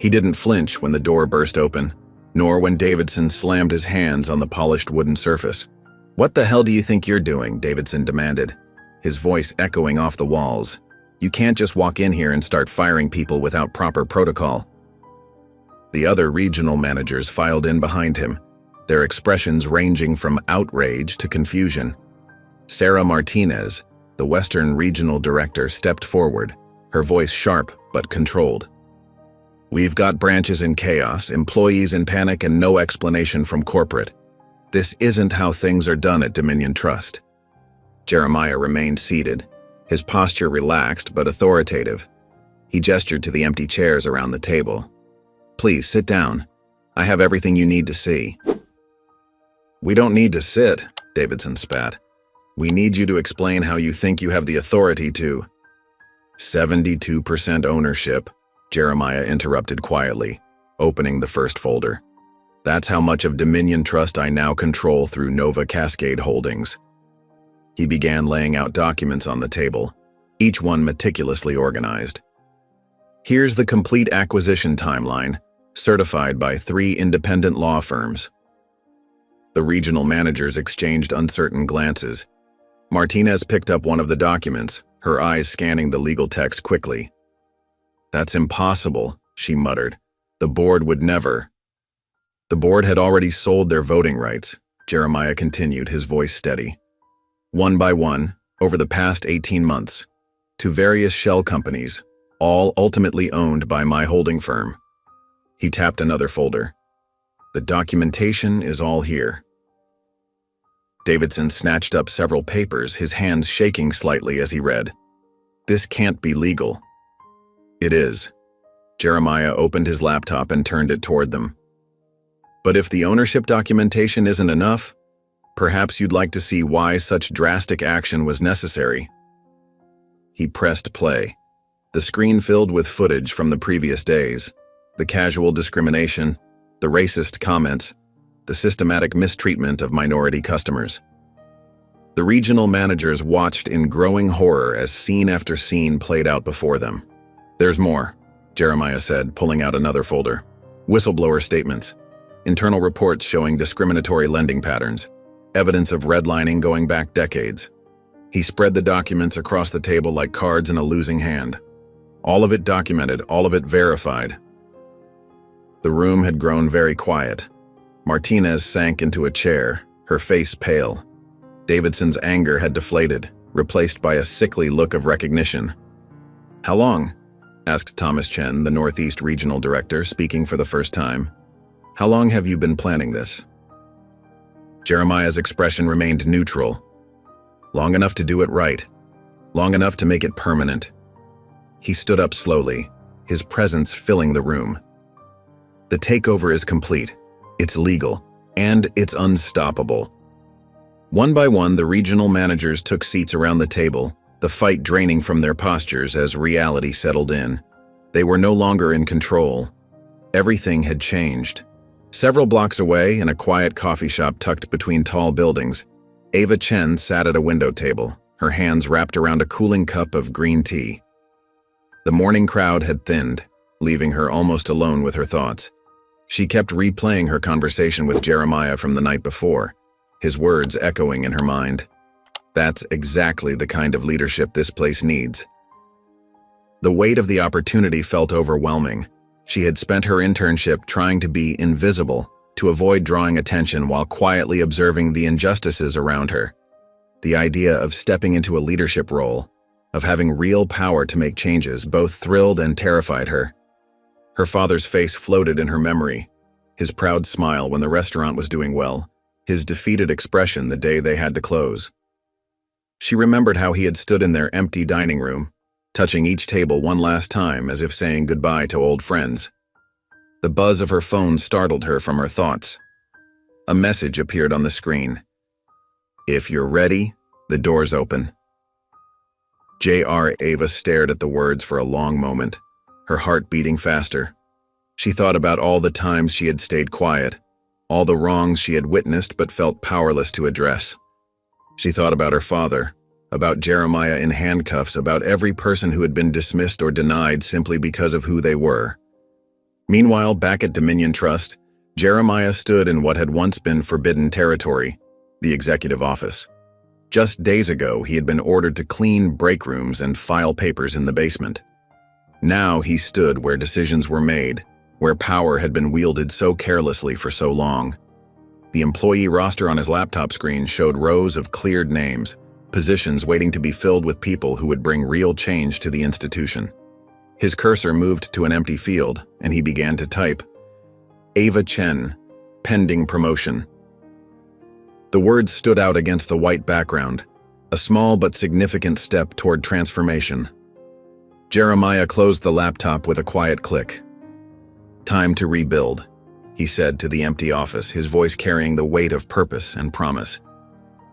He didn't flinch when the door burst open, nor when Davidson slammed his hands on the polished wooden surface. "What the hell do you think you're doing?" Davidson demanded, his voice echoing off the walls. "You can't just walk in here and start firing people without proper protocol." The other regional managers filed in behind him, their expressions ranging from outrage to confusion. Sarah Martinez, the Western Regional Director, stepped forward, her voice sharp but controlled. "We've got branches in chaos, employees in panic, and no explanation from corporate. This isn't how things are done at Dominion Trust." Jeremiah remained seated, his posture relaxed but authoritative. He gestured to the empty chairs around the table. "Please, sit down. I have everything you need to see." "We don't need to sit," Davidson spat. "We need you to explain how you think you have the authority to—" 72% ownership, Jeremiah interrupted quietly, opening the first folder. "That's how much of Dominion Trust I now control through Nova Cascade Holdings." He began laying out documents on the table, each one meticulously organized. "Here's the complete acquisition timeline, certified by 3 independent law firms." The regional managers exchanged uncertain glances. Martinez picked up one of the documents, her eyes scanning the legal text quickly. "That's impossible," she muttered. "The board would never." "The board had already sold their voting rights," Jeremiah continued, his voice steady. "One by one, over the past 18 months, to various shell companies, all ultimately owned by my holding firm." He tapped another folder. "The documentation is all here." Davidson snatched up several papers, his hands shaking slightly as he read. "This can't be legal." "It is." Jeremiah opened his laptop and turned it toward them. "But if the ownership documentation isn't enough, perhaps you'd like to see why such drastic action was necessary." He pressed play. The screen filled with footage from the previous days, the casual discrimination, the racist comments, the systematic mistreatment of minority customers. The regional managers watched in growing horror as scene after scene played out before them. "There's more," Jeremiah said, pulling out another folder. "Whistleblower statements, internal reports showing discriminatory lending patterns, evidence of redlining going back decades." He spread the documents across the table like cards in a losing hand. All of it documented, all of it verified. The room had grown very quiet. Martinez sank into a chair, her face pale. Davidson's anger had deflated, replaced by a sickly look of recognition. "How long?" asked Thomas Chen, the Northeast Regional Director, speaking for the first time. "How long have you been planning this?" Jeremiah's expression remained neutral. "Long enough to do it right. Long enough to make it permanent." He stood up slowly, his presence filling the room. "The takeover is complete. It's legal, and it's unstoppable." One by one, the regional managers took seats around the table, the fight draining from their postures as reality settled in. They were no longer in control. Everything had changed. Several blocks away, in a quiet coffee shop tucked between tall buildings, Ava Chen sat at a window table, her hands wrapped around a cooling cup of green tea. The morning crowd had thinned, leaving her almost alone with her thoughts. She kept replaying her conversation with Jeremiah from the night before, his words echoing in her mind. That's exactly the kind of leadership this place needs. The weight of the opportunity felt overwhelming. She had spent her internship trying to be invisible, to avoid drawing attention while quietly observing the injustices around her. The idea of stepping into a leadership role, of having real power to make changes, both thrilled and terrified her. Her father's face floated in her memory, his proud smile when the restaurant was doing well, his defeated expression the day they had to close. She remembered how he had stood in their empty dining room, touching each table one last time as if saying goodbye to old friends. The buzz of her phone startled her from her thoughts. A message appeared on the screen. If you're ready, the door's open. J.R. Ava stared at the words for a long moment, her heart beating faster. She thought about all the times she had stayed quiet, all the wrongs she had witnessed but felt powerless to address. She thought about her father, about Jeremiah in handcuffs, about every person who had been dismissed or denied simply because of who they were. Meanwhile, back at Dominion Trust, Jeremiah stood in what had once been forbidden territory, the executive office. Just days ago, he had been ordered to clean break rooms and file papers in the basement. Now he stood where decisions were made, where power had been wielded so carelessly for so long. The employee roster on his laptop screen showed rows of cleared names, positions waiting to be filled with people who would bring real change to the institution. His cursor moved to an empty field, and he began to type, "Ava Chen, pending promotion." The words stood out against the white background, a small but significant step toward transformation. Jeremiah closed the laptop with a quiet click. "Time to rebuild," he said to the empty office, his voice carrying the weight of purpose and promise.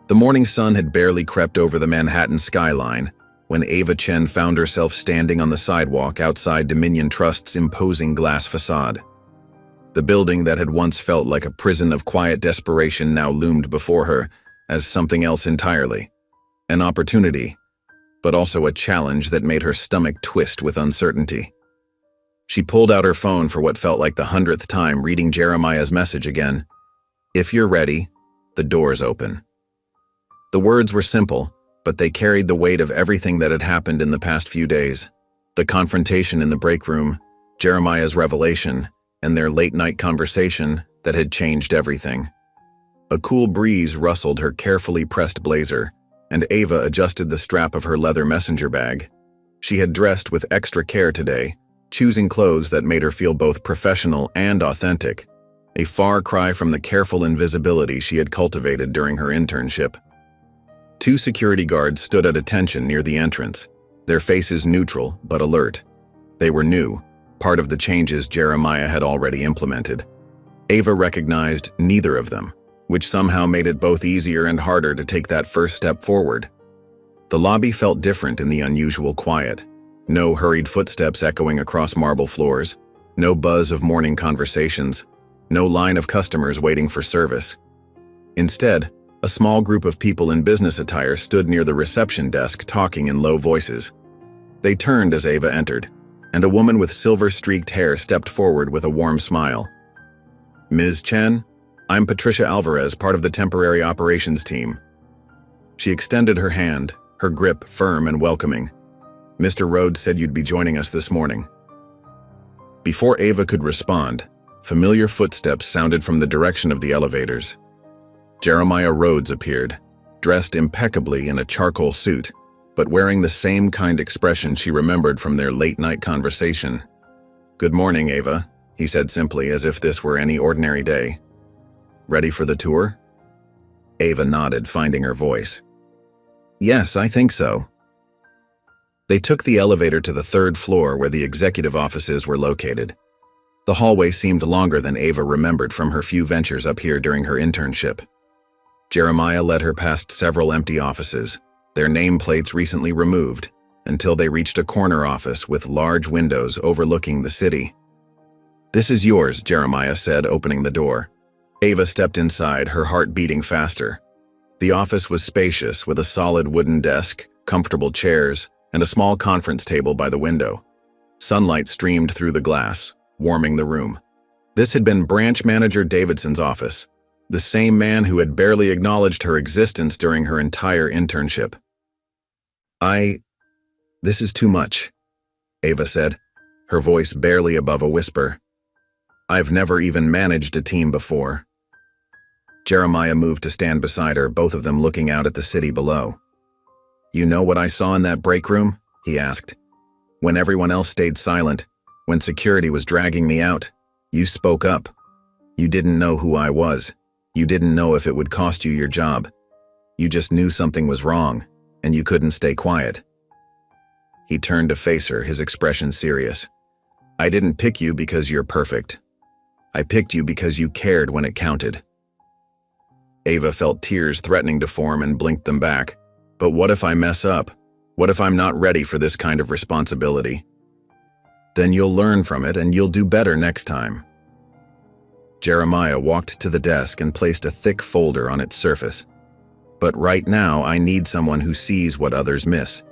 The morning sun had barely crept over the Manhattan skyline when Ava Chen found herself standing on the sidewalk outside Dominion Trust's imposing glass facade. The building that had once felt like a prison of quiet desperation now loomed before her as something else entirely. An opportunity, but also a challenge that made her stomach twist with uncertainty. She pulled out her phone for what felt like the 100th time, reading Jeremiah's message again. "If you're ready, the door's open." The words were simple, but they carried the weight of everything that had happened in the past few days. The confrontation in the break room, Jeremiah's revelation, and their late-night conversation that had changed everything. A cool breeze rustled her carefully pressed blazer, and Ava adjusted the strap of her leather messenger bag. She had dressed with extra care today, choosing clothes that made her feel both professional and authentic, a far cry from the careful invisibility she had cultivated during her internship. Two security guards stood at attention near the entrance, their faces neutral but alert. They were new, part of the changes Jeremiah had already implemented. Ava recognized neither of them, which somehow made it both easier and harder to take that first step forward. The lobby felt different in the unusual quiet. No hurried footsteps echoing across marble floors, no buzz of morning conversations, no line of customers waiting for service. Instead, a small group of people in business attire stood near the reception desk talking in low voices. They turned as Ava entered, and a woman with silver-streaked hair stepped forward with a warm smile. "Ms. Chen, I'm Patricia Alvarez, part of the temporary operations team." She extended her hand, her grip firm and welcoming. "Mr. Rhodes said you'd be joining us this morning." Before Ava could respond, familiar footsteps sounded from the direction of the elevators. Jeremiah Rhodes appeared, dressed impeccably in a charcoal suit, but wearing the same kind expression she remembered from their late-night conversation. "Good morning, Ava," he said simply, as if this were any ordinary day. "Ready for the tour?" Ava nodded, finding her voice. "Yes, I think so." They took the elevator to the third floor where the executive offices were located. The hallway seemed longer than Ava remembered from her few ventures up here during her internship. Jeremiah led her past several empty offices, their nameplates recently removed, until they reached a corner office with large windows overlooking the city. "This is yours," Jeremiah said, opening the door. Ava stepped inside, her heart beating faster. The office was spacious, with a solid wooden desk, comfortable chairs, and a small conference table by the window. Sunlight streamed through the glass, warming the room. This had been Branch Manager Davidson's office, the same man who had barely acknowledged her existence during her entire internship. This is too much," Ava said, her voice barely above a whisper. "I've never even managed a team before." Jeremiah moved to stand beside her, both of them looking out at the city below. "You know what I saw in that break room?" he asked. "When everyone else stayed silent, when security was dragging me out, you spoke up. You didn't know who I was. You didn't know if it would cost you your job. You just knew something was wrong, and you couldn't stay quiet." He turned to face her, his expression serious. "I didn't pick you because you're perfect. I picked you because you cared when it counted." Ava felt tears threatening to form and blinked them back. But what if I mess up? What if I'm not ready for this kind of responsibility? Then you'll learn from it and you'll do better next time. Jeremiah walked to the desk and placed a thick folder on its surface. But right now, I need someone who sees what others miss.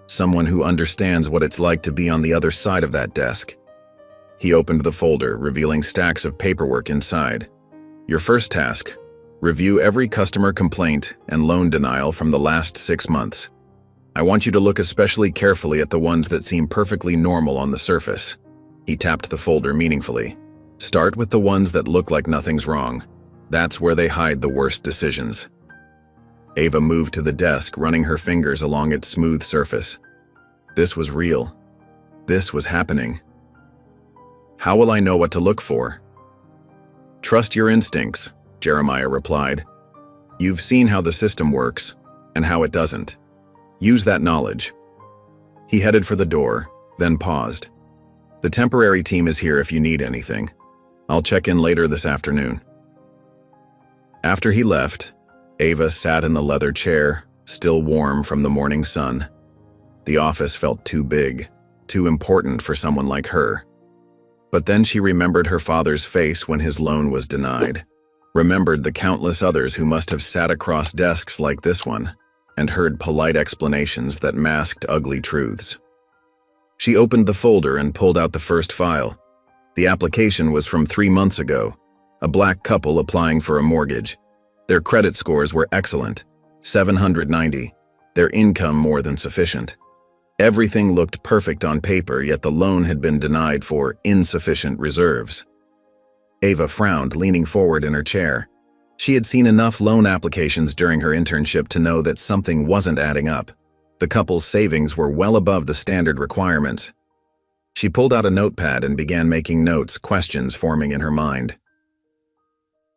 Someone who understands what it's like to be on the other side of that desk. He opened the folder, revealing stacks of paperwork inside. Your first task: review every customer complaint and loan denial from the last 6 months. I want you to look especially carefully at the ones that seem perfectly normal on the surface. He tapped the folder meaningfully. Start with the ones that look like nothing's wrong. That's where they hide the worst decisions. Ava moved to the desk, running her fingers along its smooth surface. This was real. This was happening. How will I know what to look for? Trust your instincts, Jeremiah replied. You've seen how the system works and how it doesn't. Use that knowledge. He headed for the door, then paused. The temporary team is here if you need anything. I'll check in later this afternoon. After he left, Ava sat in the leather chair, still warm from the morning sun. The office felt too big, too important for someone like her. But then she remembered her father's face when his loan was denied, remembered the countless others who must have sat across desks like this one, and heard polite explanations that masked ugly truths. She opened the folder and pulled out the first file. The application was from 3 months ago, a black couple applying for a mortgage. Their credit scores were excellent, 790, their income more than sufficient. Everything looked perfect on paper, yet the loan had been denied for insufficient reserves. Ava frowned, leaning forward in her chair. She had seen enough loan applications during her internship to know that something wasn't adding up. The couple's savings were well above the standard requirements. She pulled out a notepad and began making notes, questions forming in her mind.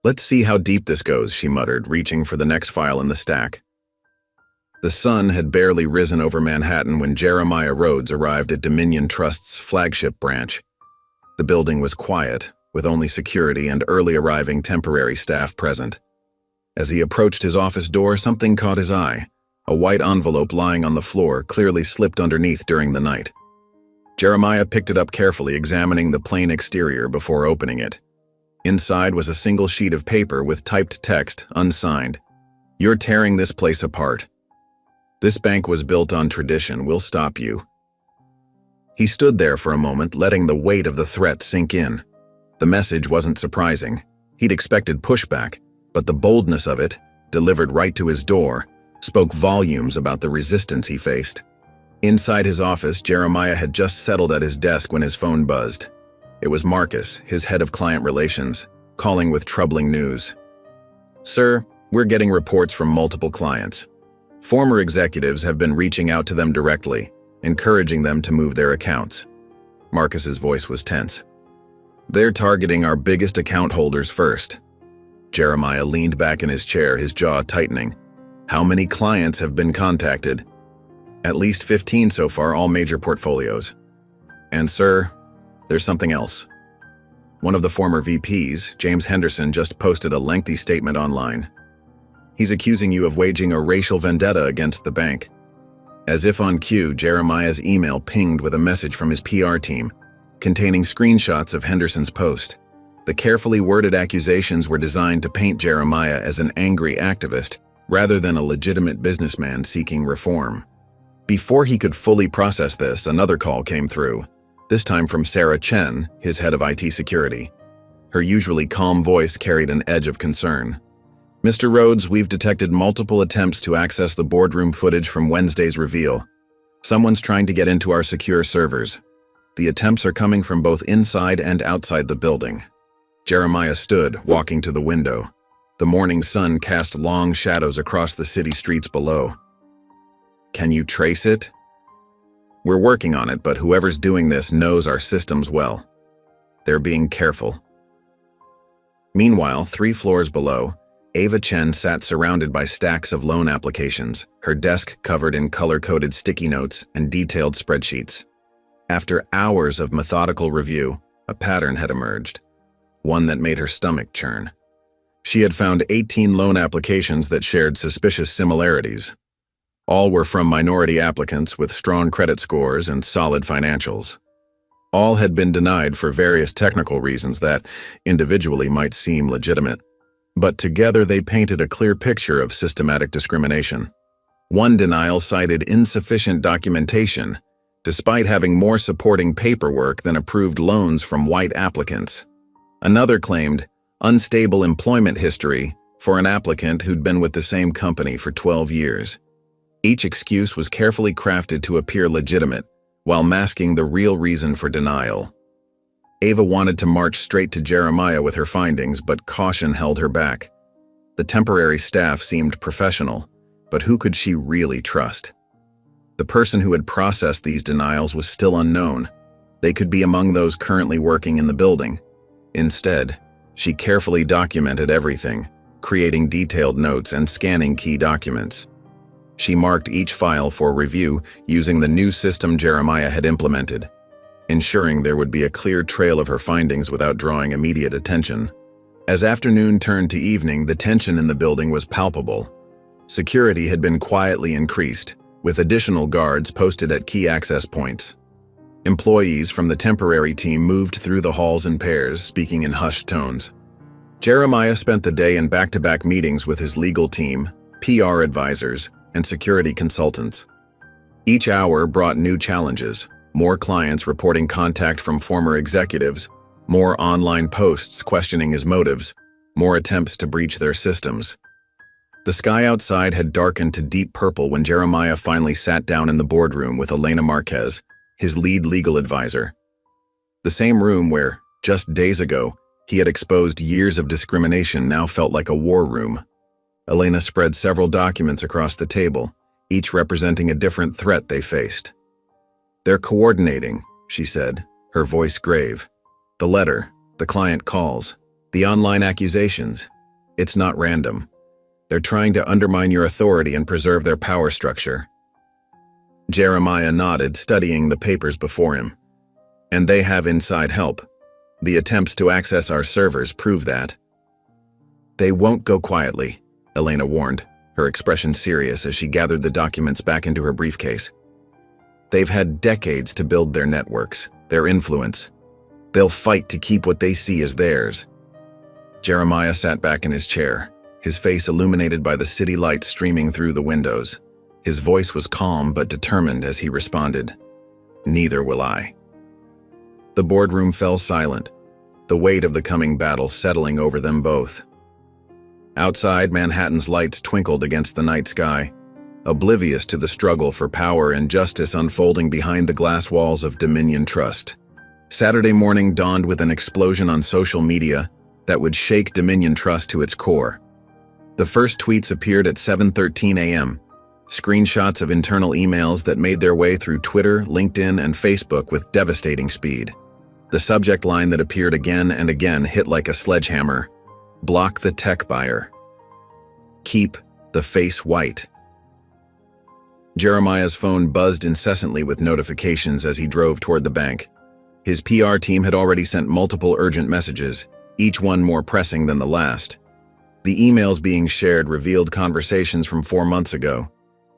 Let's see how deep this goes, she muttered, reaching for the next file in the stack. The sun had barely risen over Manhattan when Jeremiah Rhodes arrived at Dominion Trust's flagship branch. The building was quiet, with only security and early-arriving temporary staff present. As he approached his office door, something caught his eye. A white envelope lying on the floor, clearly slipped underneath during the night. Jeremiah picked it up carefully, examining the plain exterior before opening it. Inside was a single sheet of paper with typed text, unsigned. You're tearing this place apart. This bank was built on tradition. We'll stop you. He stood there for a moment, letting the weight of the threat sink in. The message wasn't surprising. He'd expected pushback, but the boldness of it, delivered right to his door, spoke volumes about the resistance he faced. Inside his office, Jeremiah had just settled at his desk when his phone buzzed. It was Marcus, his head of client relations, calling with troubling news. Sir, we're getting reports from multiple clients. Former executives have been reaching out to them directly, encouraging them to move their accounts. Marcus's voice was tense. They're targeting our biggest account holders first. Jeremiah leaned back in his chair, his jaw tightening. How many clients have been contacted? At least 15 so far, all major portfolios. And sir, there's something else. One of the former VPs, James Henderson, just posted a lengthy statement online. He's accusing you of waging a racial vendetta against the bank. As if on cue, Jeremiah's email pinged with a message from his PR team, containing screenshots of Henderson's post. The carefully worded accusations were designed to paint Jeremiah as an angry activist rather than a legitimate businessman seeking reform. Before he could fully process this, another call came through, this time from Sarah Chen, his head of IT security. Her usually calm voice carried an edge of concern. Mr. Rhodes, we've detected multiple attempts to access the boardroom footage from Wednesday's reveal. Someone's trying to get into our secure servers. The attempts are coming from both inside and outside the building. Jeremiah stood, walking to the window. The morning sun cast long shadows across the city streets below. Can you trace it? We're working on it, but whoever's doing this knows our systems well. They're being careful. Meanwhile, 3 floors below, Ava Chen sat surrounded by stacks of loan applications, her desk covered in color-coded sticky notes and detailed spreadsheets. After hours of methodical review, a pattern had emerged, one that made her stomach churn. She had found 18 loan applications that shared suspicious similarities. All were from minority applicants with strong credit scores and solid financials. All had been denied for various technical reasons that, individually, might seem legitimate. But together they painted a clear picture of systematic discrimination. One denial cited insufficient documentation, despite having more supporting paperwork than approved loans from white applicants. Another claimed unstable employment history for an applicant who'd been with the same company for 12 years. Each excuse was carefully crafted to appear legitimate, while masking the real reason for denial. Ava wanted to march straight to Jeremiah with her findings, but caution held her back. The temporary staff seemed professional, but who could she really trust? The person who had processed these denials was still unknown. They could be among those currently working in the building. Instead, she carefully documented everything, creating detailed notes and scanning key documents. She marked each file for review using the new system Jeremiah had implemented, ensuring there would be a clear trail of her findings without drawing immediate attention. As afternoon turned to evening, the tension in the building was palpable. Security had been quietly increased, with additional guards posted at key access points. Employees from the temporary team moved through the halls in pairs, speaking in hushed tones. Jeremiah spent the day in back-to-back meetings with his legal team, PR advisors, and security consultants. Each hour brought new challenges, more clients reporting contact from former executives, more online posts questioning his motives, more attempts to breach their systems. The sky outside had darkened to deep purple when Jeremiah finally sat down in the boardroom with Elena Marquez, his lead legal advisor. The same room where, just days ago, he had exposed years of discrimination now felt like a war room. Elena spread several documents across the table, each representing a different threat they faced. "They're coordinating," she said, her voice grave. "The letter, the client calls, the online accusations. It's not random. They're trying to undermine your authority and preserve their power structure." Jeremiah nodded, studying the papers before him. "And they have inside help. The attempts to access our servers prove that." "They won't go quietly," Elena warned, her expression serious as she gathered the documents back into her briefcase. "They've had decades to build their networks, their influence. They'll fight to keep what they see as theirs." Jeremiah sat back in his chair, his face illuminated by the city lights streaming through the windows. His voice was calm but determined as he responded, "Neither will I." The boardroom fell silent, the weight of the coming battle settling over them both. Outside, Manhattan's lights twinkled against the night sky, oblivious to the struggle for power and justice unfolding behind the glass walls of Dominion Trust. Saturday morning dawned with an explosion on social media that would shake Dominion Trust to its core. The first tweets appeared at 7:13 a.m., screenshots of internal emails that made their way through Twitter, LinkedIn, and Facebook with devastating speed. The subject line that appeared again and again hit like a sledgehammer: "Block the tech buyer. Keep the face white." Jeremiah's phone buzzed incessantly with notifications as he drove toward the bank. His PR team had already sent multiple urgent messages, each one more pressing than the last. The emails being shared revealed conversations from 4 months ago,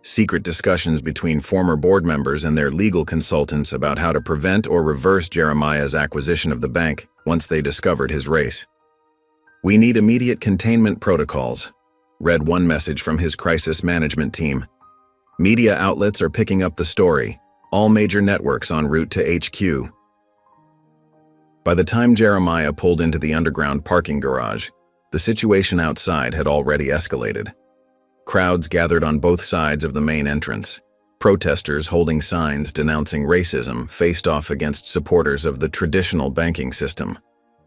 secret discussions between former board members and their legal consultants about how to prevent or reverse Jeremiah's acquisition of the bank once they discovered his race. "We need immediate containment protocols," read one message from his crisis management team. "Media outlets are picking up the story, all major networks en route to HQ." By the time Jeremiah pulled into the underground parking garage, the situation outside had already escalated. Crowds gathered on both sides of the main entrance. Protesters holding signs denouncing racism faced off against supporters of the traditional banking system.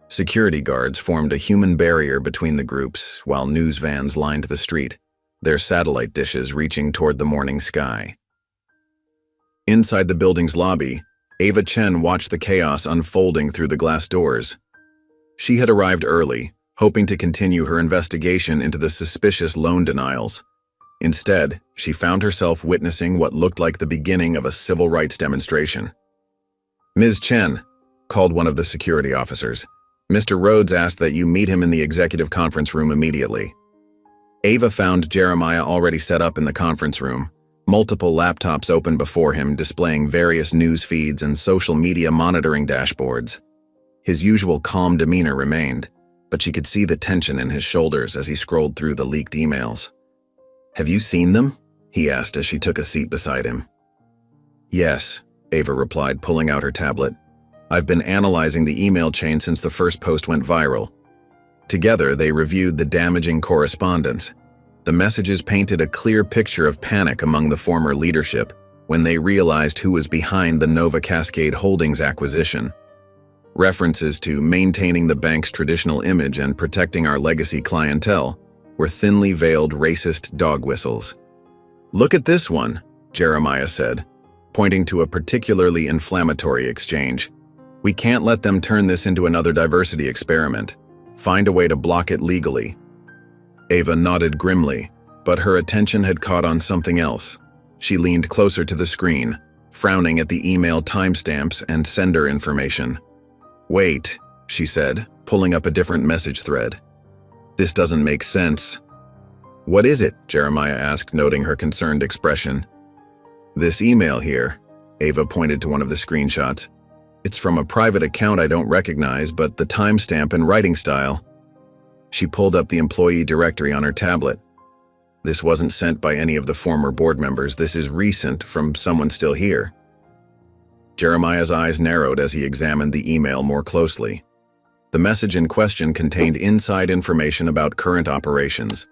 Security guards formed a human barrier between the groups, while news vans lined the street, their satellite dishes reaching toward the morning sky. Inside the building's lobby, Ava Chen watched the chaos unfolding through the glass doors. She had arrived early, hoping to continue her investigation into the suspicious loan denials. Instead, she found herself witnessing what looked like the beginning of a civil rights demonstration. "Ms. Chen," called one of the security officers. Mr. Rhodes asked that you meet him in the executive conference room immediately. Ava found Jeremiah already set up in the conference room, multiple laptops open before him displaying various news feeds and social media monitoring dashboards. His usual calm demeanor remained, but she could see the tension in his shoulders as he scrolled through the leaked emails. "Have you seen them?" he asked as she took a seat beside him. "Yes," Ava replied, pulling out her tablet. "I've been analyzing the email chain since the first post went viral." Together, they reviewed the damaging correspondence. The messages painted a clear picture of panic among the former leadership when they realized who was behind the Nova Cascade Holdings acquisition. References to maintaining the bank's traditional image and protecting our legacy clientele were thinly veiled racist dog whistles. "Look at this one," Jeremiah said, pointing to a particularly inflammatory exchange. "We can't let them turn this into another diversity experiment. Find a way to block it legally." Ava nodded grimly, but her attention had caught on something else. She leaned closer to the screen, frowning at the email timestamps and sender information. "Wait," she said, pulling up a different message thread. "This doesn't make sense." "What is it?" Jeremiah asked, noting her concerned expression. "This email here," Ava pointed to one of the screenshots. "It's from a private account I don't recognize, but the timestamp and writing style." She pulled up the employee directory on her tablet. "This wasn't sent by any of the former board members. This is recent, from someone still here." Jeremiah's eyes narrowed as he examined the email more closely. The message in question contained inside information about current operations,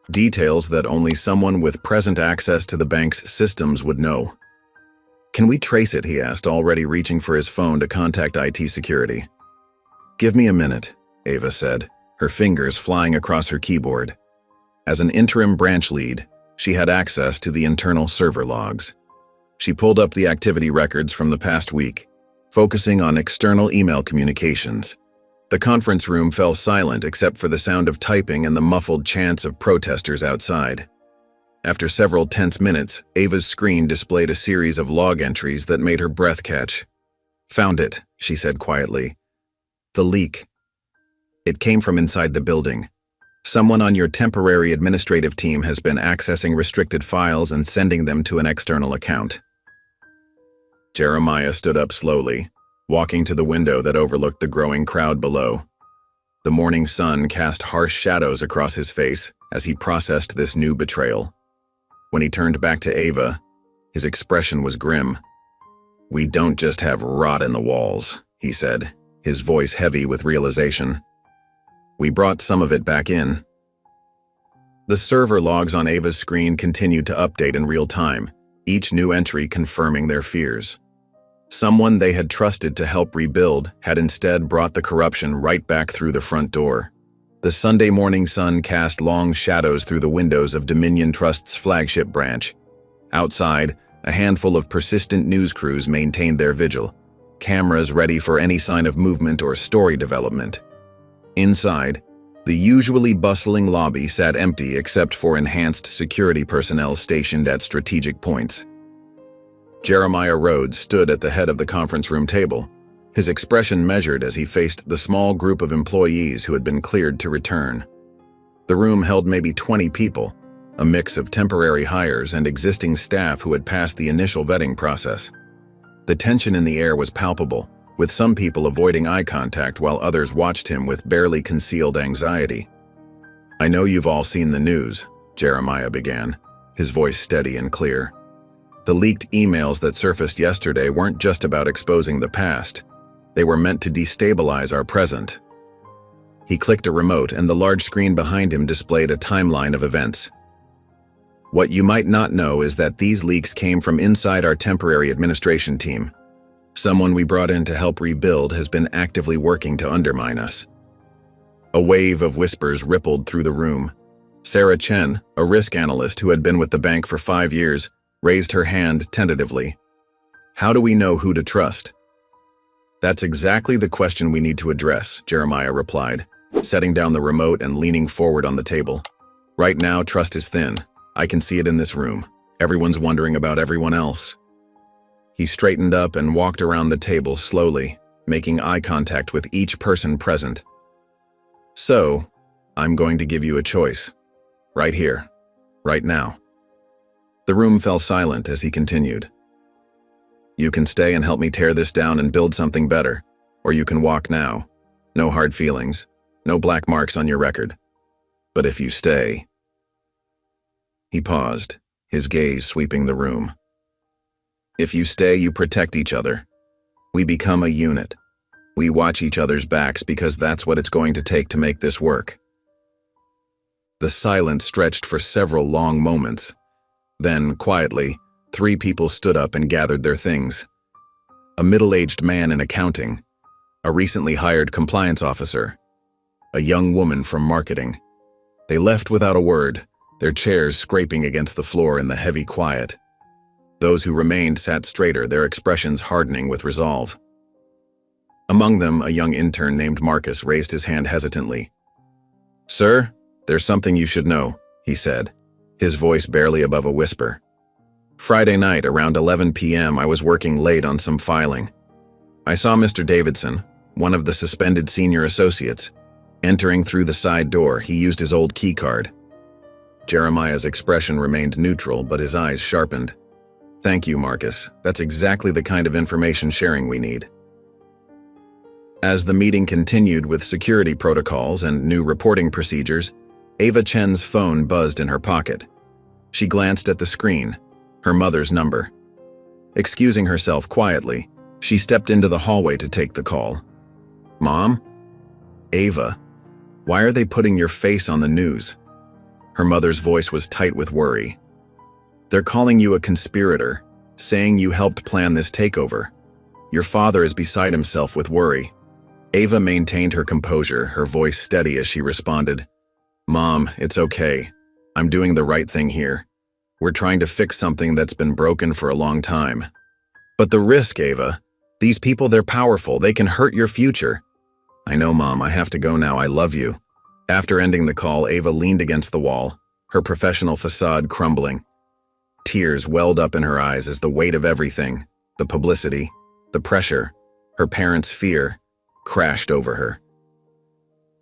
details that only someone with present access to the bank's systems would know. "Can we trace it?" he asked, already reaching for his phone to contact IT security. "Give me a minute," Ava said, her fingers flying across her keyboard. As an interim branch lead, she had access to the internal server logs. She pulled up the activity records from the past week, focusing on external email communications. The conference room fell silent except for the sound of typing and the muffled chants of protesters outside. After several tense minutes, Ava's screen displayed a series of log entries that made her breath catch. "Found it," she said quietly. "The leak. It came from inside the building. Someone on your temporary administrative team has been accessing restricted files and sending them to an external account." Jeremiah stood up slowly, walking to the window that overlooked the growing crowd below. The morning sun cast harsh shadows across his face as he processed this new betrayal. When he turned back to Ava, his expression was grim. "We don't just have rot in the walls," he said, his voice heavy with realization. "We brought some of it back in." The server logs on Ava's screen continued to update in real time, each new entry confirming their fears. Someone they had trusted to help rebuild had instead brought the corruption right back through the front door. The Sunday morning sun cast long shadows through the windows of Dominion Trust's flagship branch. Outside, a handful of persistent news crews maintained their vigil, cameras ready for any sign of movement or story development. Inside, the usually bustling lobby sat empty except for enhanced security personnel stationed at strategic points. Jeremiah Rhodes stood at the head of the conference room table, his expression measured as he faced the small group of employees who had been cleared to return. The room held maybe 20 people, a mix of temporary hires and existing staff who had passed the initial vetting process. The tension in the air was palpable, with some people avoiding eye contact while others watched him with barely concealed anxiety. "I know you've all seen the news," Jeremiah began, his voice steady and clear. "The leaked emails that surfaced yesterday weren't just about exposing the past. They were meant to destabilize our present." He clicked a remote, and the large screen behind him displayed a timeline of events. "What you might not know is that these leaks came from inside our temporary administration team. Someone we brought in to help rebuild has been actively working to undermine us." A wave of whispers rippled through the room. Sarah Chen, a risk analyst who had been with the bank for 5 years, raised her hand tentatively. "How do we know who to trust?" "That's exactly the question we need to address," Jeremiah replied, setting down the remote and leaning forward on the table. "Right now, trust is thin. I can see it in this room. Everyone's wondering about everyone else." He straightened up and walked around the table slowly, making eye contact with each person present, So, I'm going to give you a choice. Right here. Right now. The room fell silent as he continued. You can stay and help me tear this down and build something better, or you can walk now. No hard feelings, no black marks on your record. But if you stay... He paused, his gaze sweeping the room. If you stay, you protect each other. We become a unit. We watch each other's backs because that's what it's going to take to make this work. The silence stretched for several long moments. Then, quietly, 3 people stood up and gathered their things. A middle-aged man in accounting, a recently hired compliance officer, a young woman from marketing. They left without a word, their chairs scraping against the floor in the heavy quiet. Those who remained sat straighter, their expressions hardening with resolve. Among them, a young intern named Marcus raised his hand hesitantly. "Sir, there's something you should know," he said, his voice barely above a whisper. "Friday night, around 11 p.m., I was working late on some filing. I saw Mr. Davidson, one of the suspended senior associates, entering through the side door. He used his old key card." Jeremiah's expression remained neutral, but his eyes sharpened. "Thank you, Marcus. That's exactly the kind of information sharing we need." As the meeting continued with security protocols and new reporting procedures, Ava Chen's phone buzzed in her pocket. She glanced at the screen, her mother's number. Excusing herself quietly, she stepped into the hallway to take the call. "Mom? Ava, why are they putting your face on the news?" Her mother's voice was tight with worry. "They're calling you a conspirator, saying you helped plan this takeover. Your father is beside himself with worry." Ava maintained her composure, her voice steady as she responded. "Mom, it's okay. I'm doing the right thing here. We're trying to fix something that's been broken for a long time. But the risk, Ava. These people, they're powerful. They can hurt your future." "I know, Mom. I have to go now. I love you." After ending the call, Ava leaned against the wall, her professional facade crumbling. Tears welled up in her eyes as the weight of everything, the publicity, the pressure, her parents' fear, crashed over her.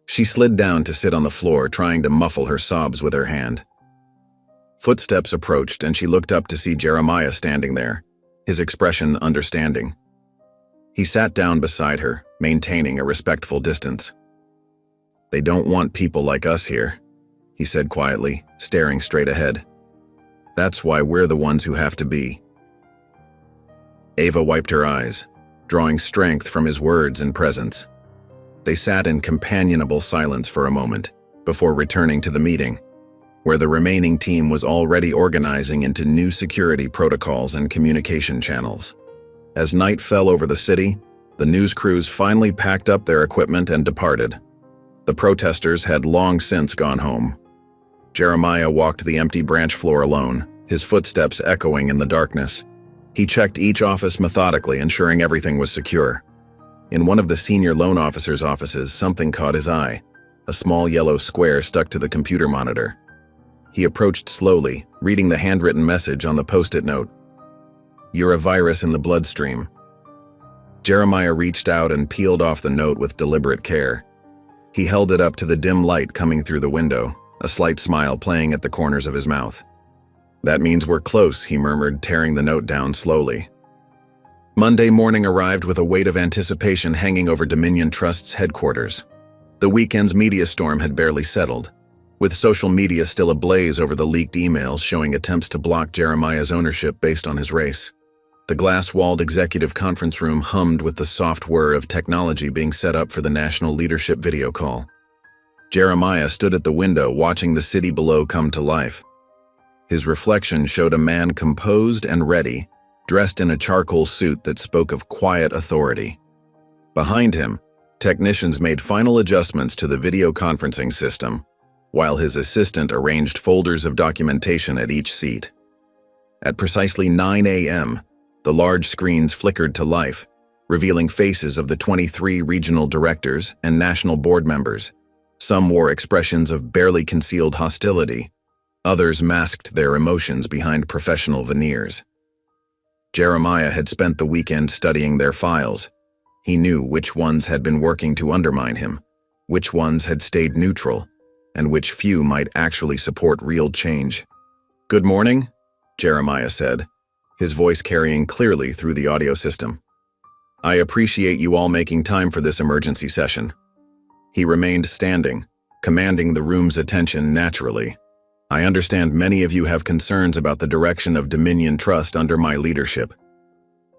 She slid down to sit on the floor, trying to muffle her sobs with her hand. Footsteps approached, and she looked up to see Jeremiah standing there, his expression understanding. He sat down beside her, maintaining a respectful distance. "They don't want people like us here," he said quietly, staring straight ahead. "That's why we're the ones who have to be." Ava wiped her eyes, drawing strength from his words and presence. They sat in companionable silence for a moment, before returning to the meeting, where the remaining team was already organizing into new security protocols and communication channels. As night fell over the city, the news crews finally packed up their equipment and departed. The protesters had long since gone home. Jeremiah walked the empty branch floor alone, his footsteps echoing in the darkness. He checked each office methodically, ensuring everything was secure. In one of the senior loan officer's offices, something caught his eye, a small yellow square stuck to the computer monitor. He approached slowly, reading the handwritten message on the post-it note. "You're a virus in the bloodstream." Jeremiah reached out and peeled off the note with deliberate care. He held it up to the dim light coming through the window, a slight smile playing at the corners of his mouth. "That means we're close," he murmured, tearing the note down slowly. Monday morning arrived with a weight of anticipation hanging over Dominion Trust's headquarters. The weekend's media storm had barely settled, with social media still ablaze over the leaked emails showing attempts to block Jeremiah's ownership based on his race. The glass-walled executive conference room hummed with the soft whir of technology being set up for the national leadership video call. Jeremiah stood at the window watching the city below come to life. His reflection showed a man composed and ready, dressed in a charcoal suit that spoke of quiet authority. Behind him, technicians made final adjustments to the video conferencing system, while his assistant arranged folders of documentation at each seat. At precisely 9 a.m., the large screens flickered to life, revealing faces of the 23 regional directors and national board members. Some wore expressions of barely concealed hostility. Others masked their emotions behind professional veneers. Jeremiah had spent the weekend studying their files. He knew which ones had been working to undermine him, which ones had stayed neutral, and which few might actually support real change. "Good morning," Jeremiah said, his voice carrying clearly through the audio system. "I appreciate you all making time for this emergency session." He remained standing, commanding the room's attention naturally. "I understand many of you have concerns about the direction of Dominion Trust under my leadership."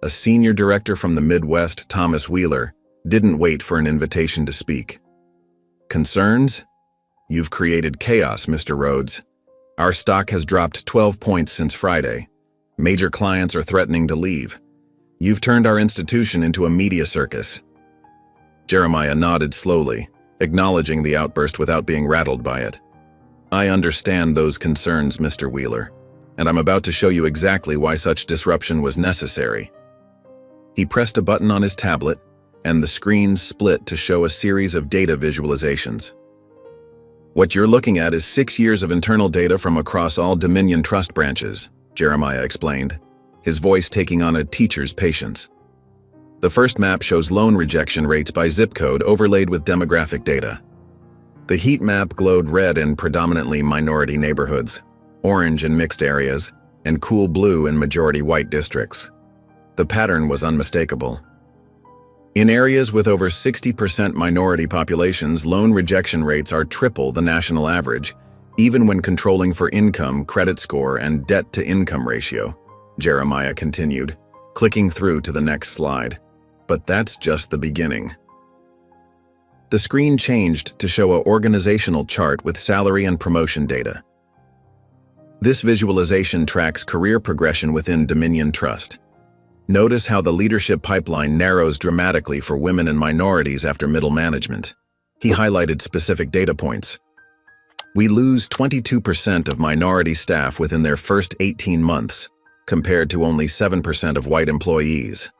A senior director from the Midwest, Thomas Wheeler, didn't wait for an invitation to speak. "Concerns? You've created chaos, Mr. Rhodes. Our stock has dropped 12 points since Friday. Major clients are threatening to leave. You've turned our institution into a media circus." Jeremiah nodded slowly, acknowledging the outburst without being rattled by it. "I understand those concerns, Mr. Wheeler, and I'm about to show you exactly why such disruption was necessary." He pressed a button on his tablet, and the screen split to show a series of data visualizations. "What you're looking at is 6 years of internal data from across all Dominion Trust branches," Jeremiah explained, his voice taking on a teacher's patience. "The first map shows loan rejection rates by zip code overlaid with demographic data. The heat map glowed red in predominantly minority neighborhoods, orange in mixed areas, and cool blue in majority white districts. The pattern was unmistakable. In areas with over 60% minority populations, loan rejection rates are triple the national average, even when controlling for income, credit score, and debt-to-income ratio," Jeremiah continued, clicking through to the next slide. "But that's just the beginning." The screen changed to show an organizational chart with salary and promotion data. This visualization tracks career progression within Dominion Trust. Notice how the leadership pipeline narrows dramatically for women and minorities after middle management. He highlighted specific data points. "We lose 22% of minority staff within their first 18 months, compared to only 7% of white employees.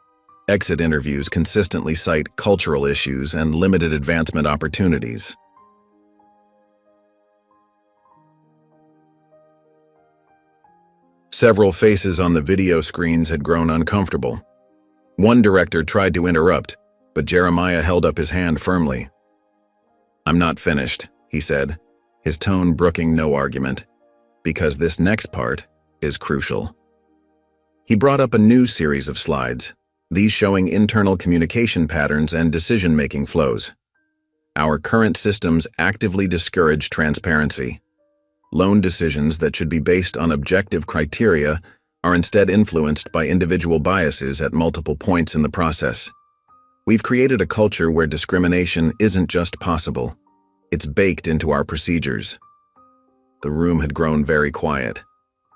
Exit interviews consistently cite cultural issues and limited advancement opportunities." Several faces on the video screens had grown uncomfortable. One director tried to interrupt, but Jeremiah held up his hand firmly. "I'm not finished," he said, his tone brooking no argument, "because this next part is crucial." He brought up a new series of slides, these showing internal communication patterns and decision-making flows. "Our current systems actively discourage transparency. Loan decisions that should be based on objective criteria are instead influenced by individual biases at multiple points in the process. We've created a culture where discrimination isn't just possible, it's baked into our procedures." The room had grown very quiet.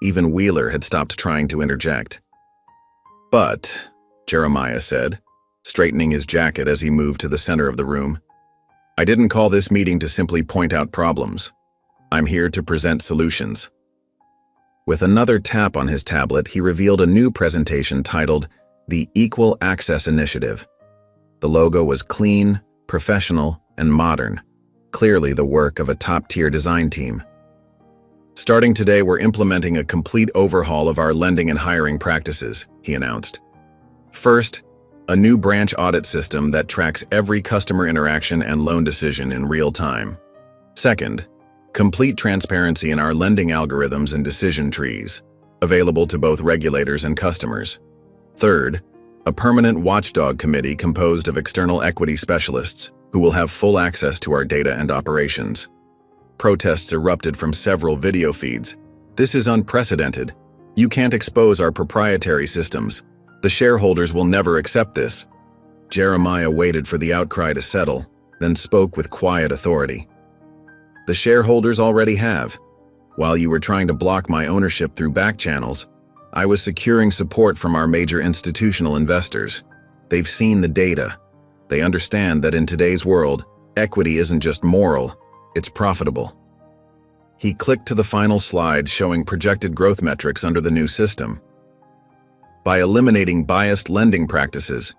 Even Wheeler had stopped trying to interject. "But," Jeremiah said, straightening his jacket as he moved to the center of the room, "I didn't call this meeting to simply point out problems. I'm here to present solutions." With another tap on his tablet, he revealed a new presentation titled The Equal Access Initiative. The logo was clean, professional, and modern, clearly the work of a top-tier design team. "Starting today, we're implementing a complete overhaul of our lending and hiring practices," he announced. "First, a new branch audit system that tracks every customer interaction and loan decision in real time. Second, complete transparency in our lending algorithms and decision trees, available to both regulators and customers. Third, a permanent watchdog committee composed of external equity specialists who will have full access to our data and operations." Protests erupted from several video feeds. "This is unprecedented. You can't expose our proprietary systems. The shareholders will never accept this." Jeremiah waited for the outcry to settle, then spoke with quiet authority. "The shareholders already have. While you were trying to block my ownership through back channels, I was securing support from our major institutional investors. They've seen the data. They understand that in today's world, equity isn't just moral, it's profitable." He clicked to the final slide showing projected growth metrics under the new system. "By eliminating biased lending practices,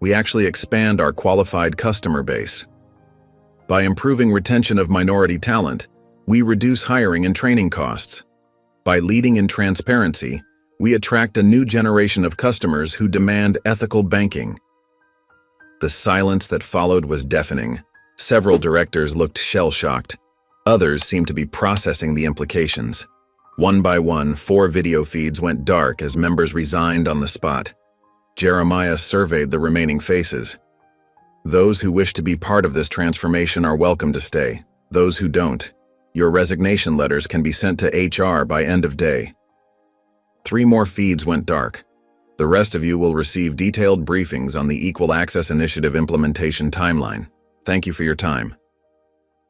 we actually expand our qualified customer base. By improving retention of minority talent, we reduce hiring and training costs. By leading in transparency, we attract a new generation of customers who demand ethical banking." The silence that followed was deafening. Several directors looked shell-shocked. Others seemed to be processing the implications. One by one, 4 video feeds went dark as members resigned on the spot. Jeremiah surveyed the remaining faces. Those who wish to be part of this transformation are welcome to stay. Those who don't, your resignation letters can be sent to HR by end of day. 3 more feeds went dark. The rest of you will receive detailed briefings on the Equal Access Initiative implementation timeline. Thank you for your time.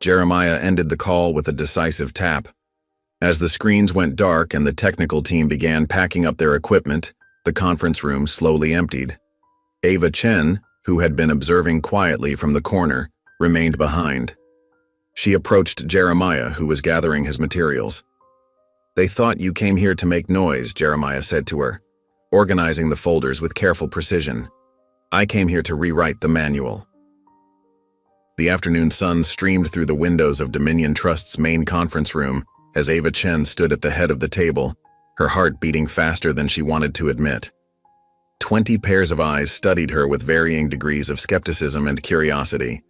Jeremiah ended the call with a decisive tap. As the screens went dark and the technical team began packing up their equipment, the conference room slowly emptied. Ava Chen, who had been observing quietly from the corner, remained behind. She approached Jeremiah, who was gathering his materials. "They thought you came here to make noise," Jeremiah said to her, organizing the folders with careful precision. "I came here to rewrite the manual." The afternoon sun streamed through the windows of Dominion Trust's main conference room as Ava Chen stood at the head of the table, her heart beating faster than she wanted to admit. 20 pairs of eyes studied her with varying degrees of skepticism and curiosity.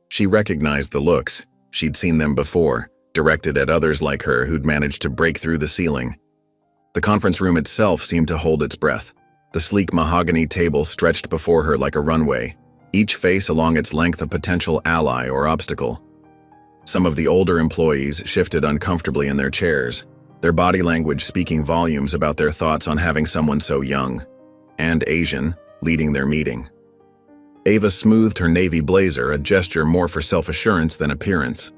She recognized the looks. She'd seen them before, directed at others like her who'd managed to break through the ceiling. The conference room itself seemed to hold its breath. The sleek mahogany table stretched before her like a runway, each face along its length a potential ally or obstacle. Some of the older employees shifted uncomfortably in their chairs, their body language speaking volumes about their thoughts on having someone so young and Asian leading their meeting. Ava smoothed her navy blazer, a gesture more for self-assurance than appearance.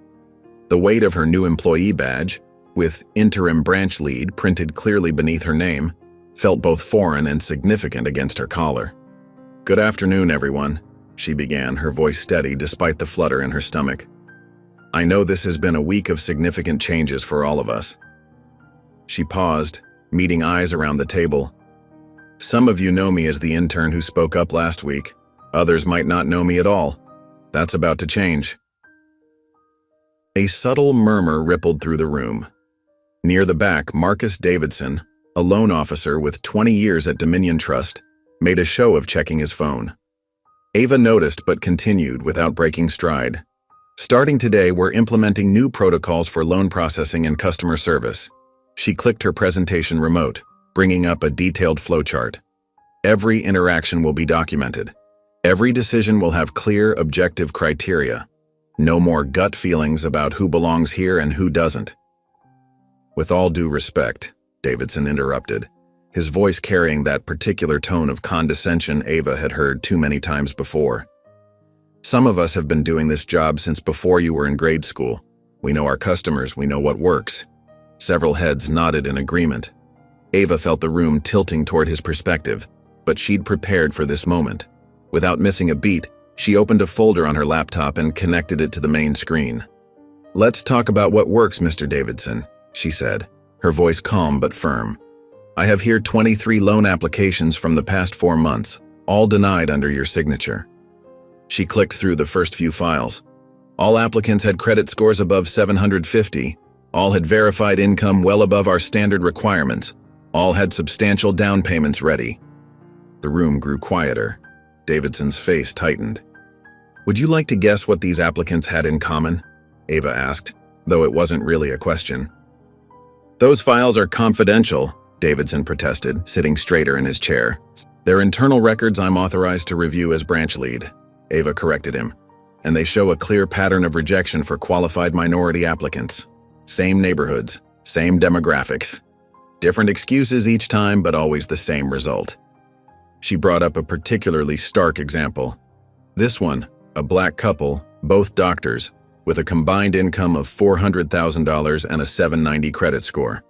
The weight of her new employee badge, with interim branch lead printed clearly beneath her name, felt both foreign and significant against her collar. "Good afternoon, everyone," she began, her voice steady despite the flutter in her stomach. "I know this has been a week of significant changes for all of us." She paused, meeting eyes around the table. "Some of you know me as the intern who spoke up last week. Others might not know me at all. That's about to change." A subtle murmur rippled through the room. Near the back, Marcus Davidson, a loan officer with 20 years at Dominion Trust, made a show of checking his phone. Ava noticed but continued without breaking stride. "Starting today, we're implementing new protocols for loan processing and customer service." She clicked her presentation remote, bringing up a detailed flowchart. "Every interaction will be documented. Every decision will have clear, objective criteria. No more gut feelings about who belongs here and who doesn't." "With all due respect," Davidson interrupted, his voice carrying that particular tone of condescension Ava had heard too many times before. "Some of us have been doing this job since before you were in grade school. We know our customers, we know what works." Several heads nodded in agreement. Ava felt the room tilting toward his perspective, but she'd prepared for this moment. Without missing a beat, she opened a folder on her laptop and connected it to the main screen. "Let's talk about what works, Mr. Davidson," she said, her voice calm but firm. "I have here 23 loan applications from the past 4 months, all denied under your signature." She clicked through the first few files. All applicants had credit scores above 750, all had verified income well above our standard requirements, all had substantial down payments ready. The room grew quieter. Davidson's face tightened. "Would you like to guess what these applicants had in common?" Ava asked, though it wasn't really a question. "Those files are confidential," Davidson protested, sitting straighter in his chair. "They're internal records I'm authorized to review as branch lead," Ava corrected him, "and they show a clear pattern of rejection for qualified minority applicants. Same neighborhoods, same demographics. Different excuses each time, but always the same result." She brought up a particularly stark example. This one, a black couple, both doctors, with a combined income of $400,000 and a 790 credit score.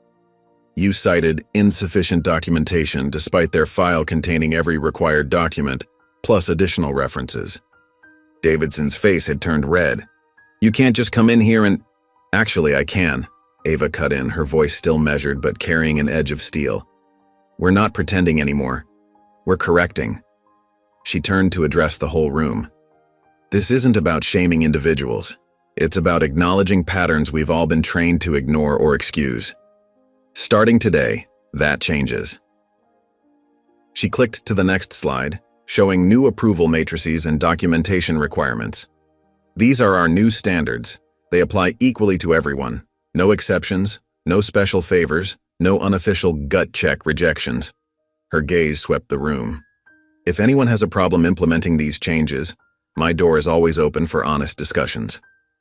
"You cited insufficient documentation despite their file containing every required document, plus additional references." Davidson's face had turned red. "You can't just come in here and—" "Actually, I can," Ava cut in, her voice still measured but carrying an edge of steel. "We're not pretending anymore. We're correcting." She turned to address the whole room. "This isn't about shaming individuals. It's about acknowledging patterns we've all been trained to ignore or excuse. Starting today, that changes." She clicked to the next slide, showing new approval matrices and documentation requirements. These are our new standards. They apply equally to everyone. No exceptions, no special favors, no unofficial gut check rejections. Her gaze swept the room. If anyone has a problem implementing these changes, my door is always open for honest discussions.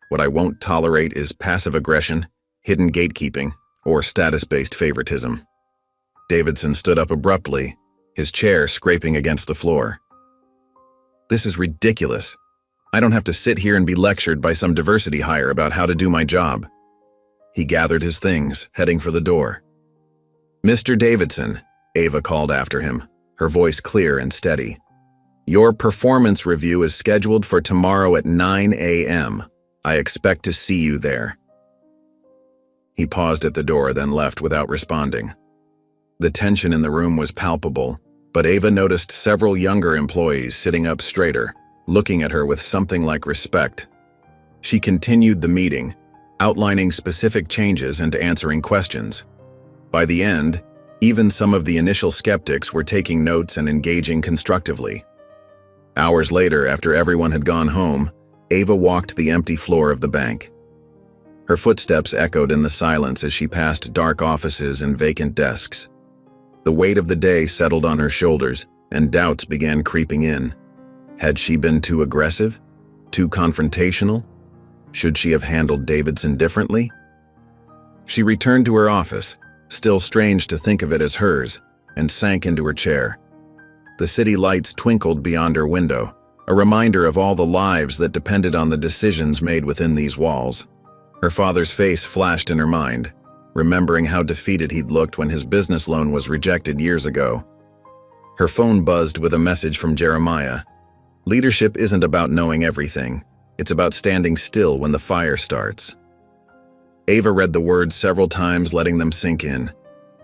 What I won't tolerate is passive aggression, hidden gatekeeping, or status-based favoritism. Davidson stood up abruptly, his chair scraping against the floor. This is ridiculous. I don't have to sit here and be lectured by some diversity hire about how to do my job. He gathered his things, heading for the door. Mr. Davidson, Ava called after him, her voice clear and steady. Your performance review is scheduled for tomorrow at 9 a.m. I expect to see you there. He paused at the door, then left without responding. The tension in the room was palpable, but Ava noticed several younger employees sitting up straighter, looking at her with something like respect. She continued the meeting, outlining specific changes and answering questions. By the end, even some of the initial skeptics were taking notes and engaging constructively. Hours later, after everyone had gone home, Ava walked the empty floor of the bank. Her footsteps echoed in the silence as she passed dark offices and vacant desks. The weight of the day settled on her shoulders, and doubts began creeping in. Had she been too aggressive? Too confrontational? Should she have handled Davidson differently? She returned to her office, still strange to think of it as hers, and sank into her chair. The city lights twinkled beyond her window, a reminder of all the lives that depended on the decisions made within these walls. Her father's face flashed in her mind, remembering how defeated he'd looked when his business loan was rejected years ago. Her phone buzzed with a message from Jeremiah. Leadership isn't about knowing everything. It's about standing still when the fire starts. Ava read the words several times, letting them sink in.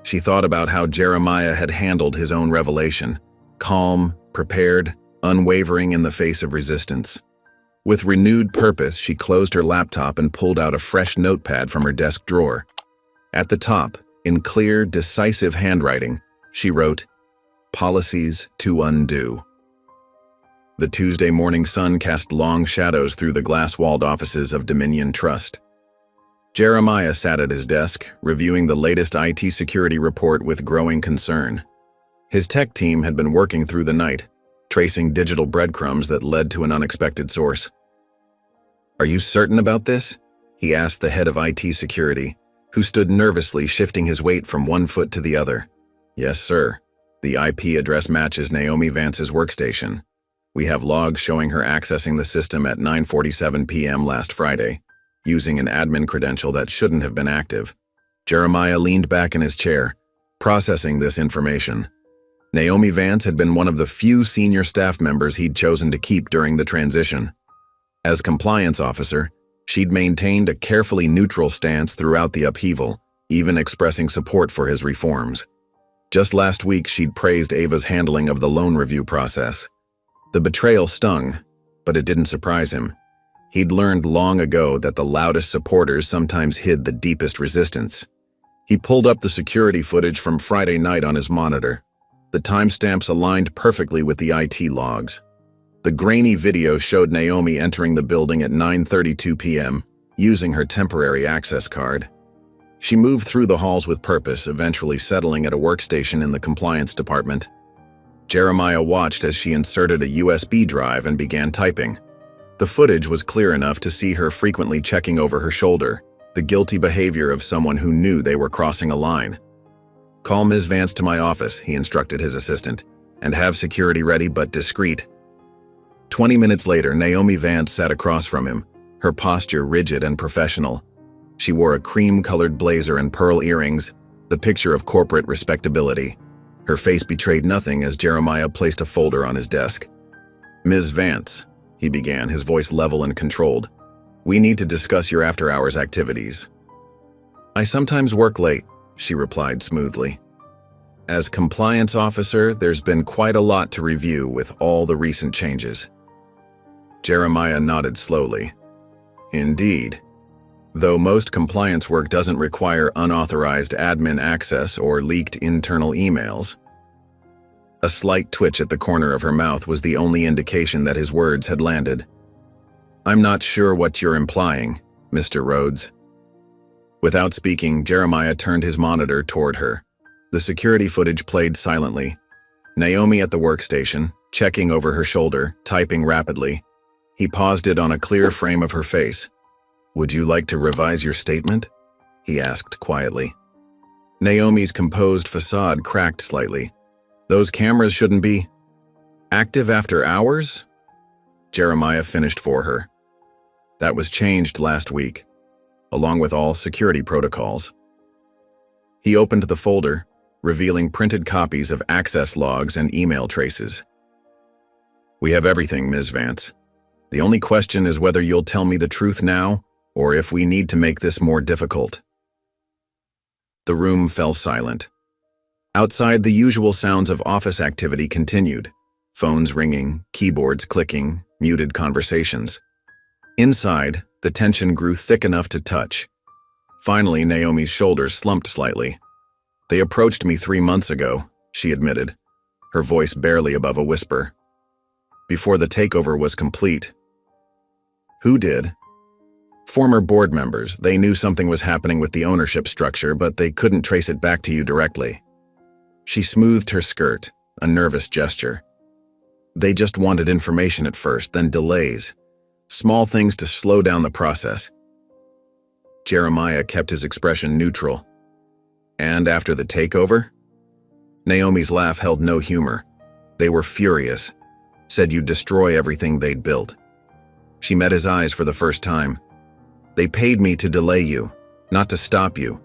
She thought about how Jeremiah had handled his own revelation, calm, prepared, unwavering in the face of resistance. With renewed purpose, she closed her laptop and pulled out a fresh notepad from her desk drawer. At the top, in clear, decisive handwriting, she wrote, "Policies to undo." The Tuesday morning sun cast long shadows through the glass-walled offices of Dominion Trust. Jeremiah sat at his desk, reviewing the latest IT security report with growing concern. His tech team had been working through the night, tracing digital breadcrumbs that led to an unexpected source. "Are you certain about this?" he asked the head of IT security, who stood nervously shifting his weight from one foot to the other. "Yes, sir. The IP address matches Naomi Vance's workstation. We have logs showing her accessing the system at 9:47 p.m. last Friday, using an admin credential that shouldn't have been active." Jeremiah leaned back in his chair, processing this information. Naomi Vance had been one of the few senior staff members he'd chosen to keep during the transition. As compliance officer, she'd maintained a carefully neutral stance throughout the upheaval, even expressing support for his reforms. Just last week, she'd praised Ava's handling of the loan review process. The betrayal stung, but it didn't surprise him. He'd learned long ago that the loudest supporters sometimes hid the deepest resistance. He pulled up the security footage from Friday night on his monitor. The timestamps aligned perfectly with the IT logs. The grainy video showed Naomi entering the building at 9:32 p.m., using her temporary access card. She moved through the halls with purpose, eventually settling at a workstation in the compliance department. Jeremiah watched as she inserted a USB drive and began typing. The footage was clear enough to see her frequently checking over her shoulder, the guilty behavior of someone who knew they were crossing a line. "Call Ms. Vance to my office," he instructed his assistant, "and have security ready but discreet." 20 minutes later, Naomi Vance sat across from him, her posture rigid and professional. She wore a cream-colored blazer and pearl earrings, the picture of corporate respectability. Her face betrayed nothing as Jeremiah placed a folder on his desk. "Ms. Vance," he began, his voice level and controlled, "we need to discuss your after-hours activities." "I sometimes work late," she replied smoothly. "As compliance officer, there's been quite a lot to review with all the recent changes." Jeremiah nodded slowly. "Indeed. Though most compliance work doesn't require unauthorized admin access or leaked internal emails." A slight twitch at the corner of her mouth was the only indication that his words had landed. I'm not sure what you're implying, Mr. Rhodes. Without speaking, Jeremiah turned his monitor toward her. The security footage played silently. Naomi at the workstation, checking over her shoulder, typing rapidly. He paused it on a clear frame of her face. "Would you like to revise your statement?" he asked quietly. Naomi's composed facade cracked slightly. "Those cameras shouldn't be active after hours?" Jeremiah finished for her. "That was changed last week, along with all security protocols." He opened the folder, revealing printed copies of access logs and email traces. "We have everything, Ms. Vance. The only question is whether you'll tell me the truth now, or if we need to make this more difficult." The room fell silent. Outside, the usual sounds of office activity continued. Phones ringing, keyboards clicking, muted conversations. Inside, the tension grew thick enough to touch. Finally, Naomi's shoulders slumped slightly. "They approached me 3 months ago," she admitted, her voice barely above a whisper. "Before the takeover was complete." "Who did?" "Former board members. They knew something was happening with the ownership structure, but they couldn't trace it back to you directly." She smoothed her skirt, a nervous gesture. "They just wanted information at first, then delays. Small things to slow down the process." Jeremiah kept his expression neutral. "And after the takeover?" Naomi's laugh held no humor. "They were furious. Said you'd destroy everything they'd built." She met his eyes for the first time. "They paid me to delay you, not to stop you.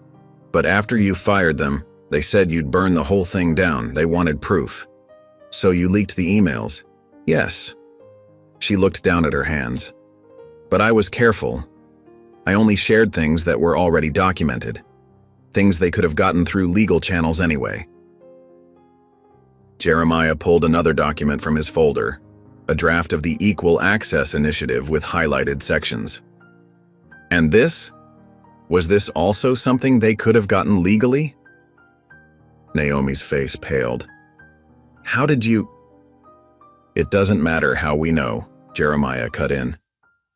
But after you fired them, they said you'd burn the whole thing down. They wanted proof." "So you leaked the emails?" "Yes." She looked down at her hands. "But I was careful. I only shared things that were already documented. Things they could have gotten through legal channels anyway." Jeremiah pulled another document from his folder, a draft of the Equal Access Initiative with highlighted sections. "And this? Was this also something they could have gotten legally?" Naomi's face paled. "How did you—" "It doesn't matter how we know," Jeremiah cut in.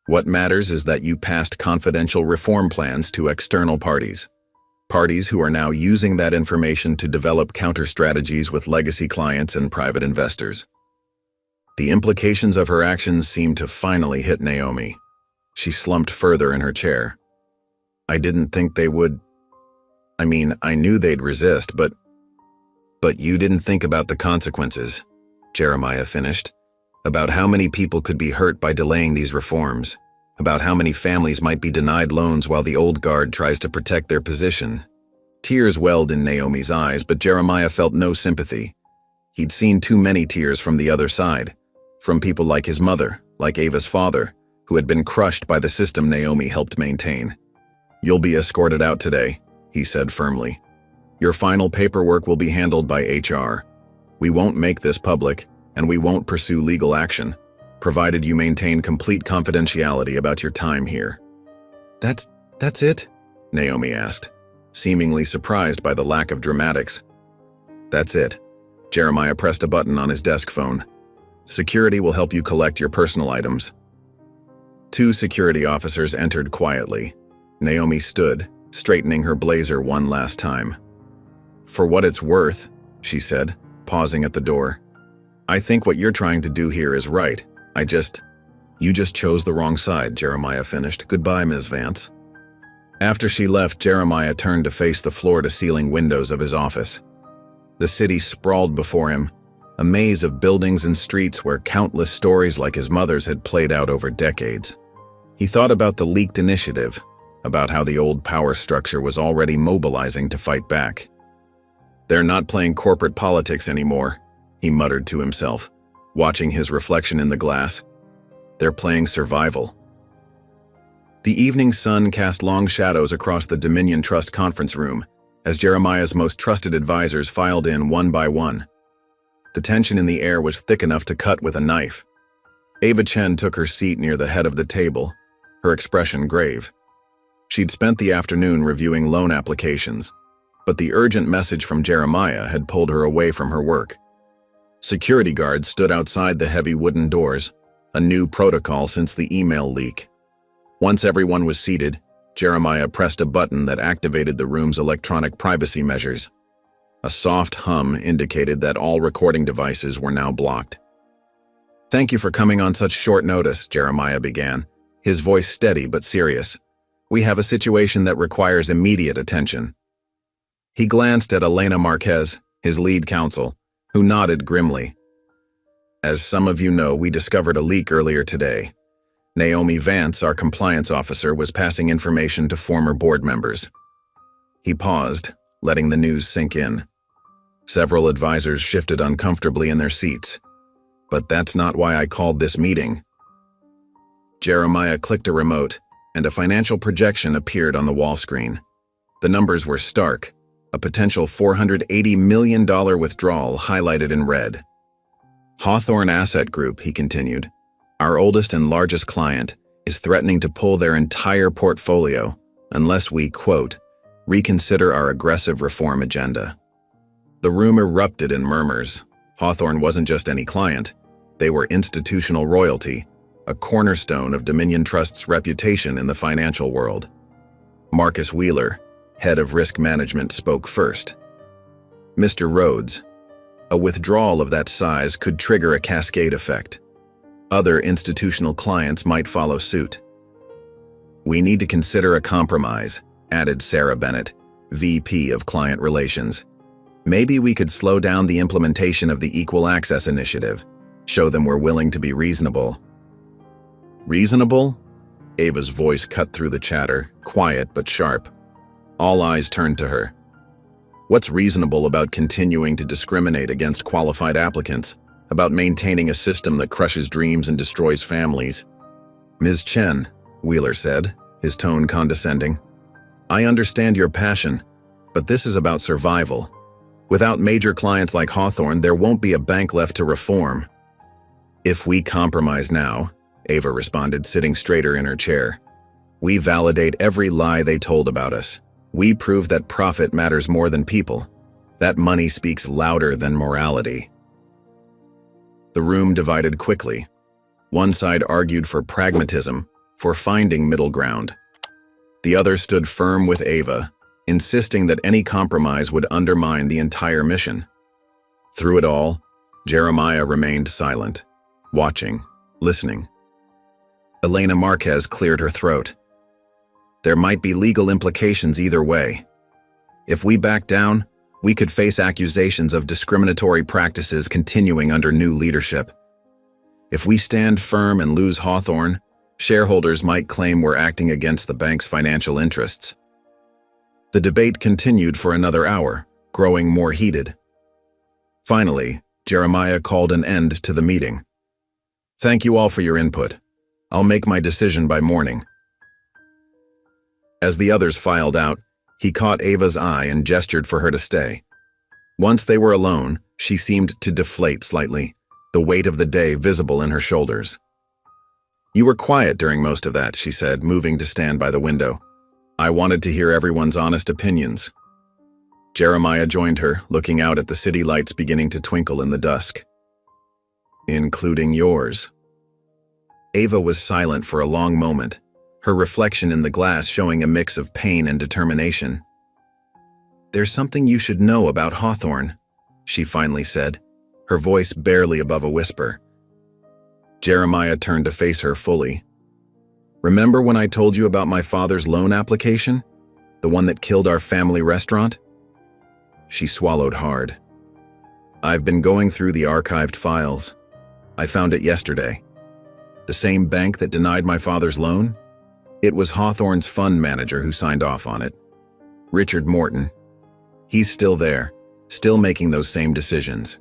"What matters is that you passed confidential reform plans to external parties. Parties who are now using that information to develop counter-strategies with legacy clients and private investors." The implications of her actions seemed to finally hit Naomi. She slumped further in her chair. "I didn't think they would. I knew they'd resist, but you didn't think about the consequences," Jeremiah finished. "About how many people could be hurt by delaying these reforms. About how many families might be denied loans while the old guard tries to protect their position." Tears welled in Naomi's eyes, but Jeremiah felt no sympathy. He'd seen too many tears from the other side, from people like his mother, like Ava's father, who had been crushed by the system Naomi helped maintain. "You'll be escorted out today," he said firmly. "Your final paperwork will be handled by HR. We won't make this public, and we won't pursue legal action, provided you maintain complete confidentiality about your time here." That's it?" Naomi asked, seemingly surprised by the lack of dramatics. "That's it." Jeremiah pressed a button on his desk phone. "Security will help you collect your personal items." 2 security officers entered quietly. Naomi stood, straightening her blazer one last time. "For what it's worth," she said, pausing at the door, "I think what you're trying to do here is right. You just chose the wrong side," Jeremiah finished. "Goodbye, Ms. Vance." After she left, Jeremiah turned to face the floor-to-ceiling windows of his office. The city sprawled before him, a maze of buildings and streets where countless stories like his mother's had played out over decades. He thought about the leaked initiative, about how the old power structure was already mobilizing to fight back. "They're not playing corporate politics anymore," he muttered to himself, watching his reflection in the glass. "They're playing survival." The evening sun cast long shadows across the Dominion Trust conference room as Jeremiah's most trusted advisors filed in one by one. The tension in the air was thick enough to cut with a knife. Ava Chen took her seat near the head of the table, her expression grave. She'd spent the afternoon reviewing loan applications, but the urgent message from Jeremiah had pulled her away from her work. Security guards stood outside the heavy wooden doors, a new protocol since the email leak. Once everyone was seated, Jeremiah pressed a button that activated the room's electronic privacy measures. A soft hum indicated that all recording devices were now blocked. "Thank you for coming on such short notice," Jeremiah began, his voice steady but serious. "We have a situation that requires immediate attention." He glanced at Elena Marquez, his lead counsel, who nodded grimly. "As some of you know, we discovered a leak earlier today. Naomi Vance, our compliance officer, was passing information to former board members." He paused, letting the news sink in. Several advisors shifted uncomfortably in their seats. "But that's not why I called this meeting." Jeremiah clicked a remote, and a financial projection appeared on the wall screen. The numbers were stark, a potential $480 million withdrawal highlighted in red. "Hawthorne Asset Group," he continued, "our oldest and largest client, is threatening to pull their entire portfolio unless we, quote, reconsider our aggressive reform agenda." The room erupted in murmurs. Hawthorne wasn't just any client. They were institutional royalty, a cornerstone of Dominion Trust's reputation in the financial world. Marcus Wheeler, head of risk management, spoke first. "Mr. Rhodes, a withdrawal of that size could trigger a cascade effect. Other institutional clients might follow suit." "We need to consider a compromise," added Sarah Bennett, VP of Client Relations. "Maybe we could slow down the implementation of the Equal Access Initiative, show them we're willing to be reasonable." "Reasonable?" Ava's voice cut through the chatter, quiet but sharp. All eyes turned to her. "What's reasonable about continuing to discriminate against qualified applicants, about maintaining a system that crushes dreams and destroys families?" "Ms. Chen," Wheeler said, his tone condescending, "I understand your passion, but this is about survival. Without major clients like Hawthorne, there won't be a bank left to reform." "If we compromise now," Ava responded, sitting straighter in her chair, "we validate every lie they told about us. We prove that profit matters more than people. That money speaks louder than morality." The room divided quickly. One side argued for pragmatism, for finding middle ground. The other stood firm with Ava, insisting that any compromise would undermine the entire mission. Through it all, Jeremiah remained silent, watching, listening. Elena Marquez cleared her throat. "There might be legal implications either way. If we back down, we could face accusations of discriminatory practices continuing under new leadership. If we stand firm and lose Hawthorne, shareholders might claim we're acting against the bank's financial interests." The debate continued for another hour, growing more heated. Finally, Jeremiah called an end to the meeting. "Thank you all for your input. I'll make my decision by morning." As the others filed out, he caught Ava's eye and gestured for her to stay. Once they were alone, she seemed to deflate slightly, the weight of the day visible in her shoulders. "You were quiet during most of that," she said, moving to stand by the window. "I wanted to hear everyone's honest opinions." Jeremiah joined her, looking out at the city lights beginning to twinkle in the dusk. "Including yours." Ava was silent for a long moment, her reflection in the glass showing a mix of pain and determination. "There's something you should know about Hawthorne," she finally said, her voice barely above a whisper. Jeremiah turned to face her fully. "Remember when I told you about my father's loan application? The one that killed our family restaurant?" She swallowed hard. "I've been going through the archived files. I found it yesterday. The same bank that denied my father's loan? It was Hawthorne's fund manager who signed off on it. Richard Morton. He's still there, still making those same decisions."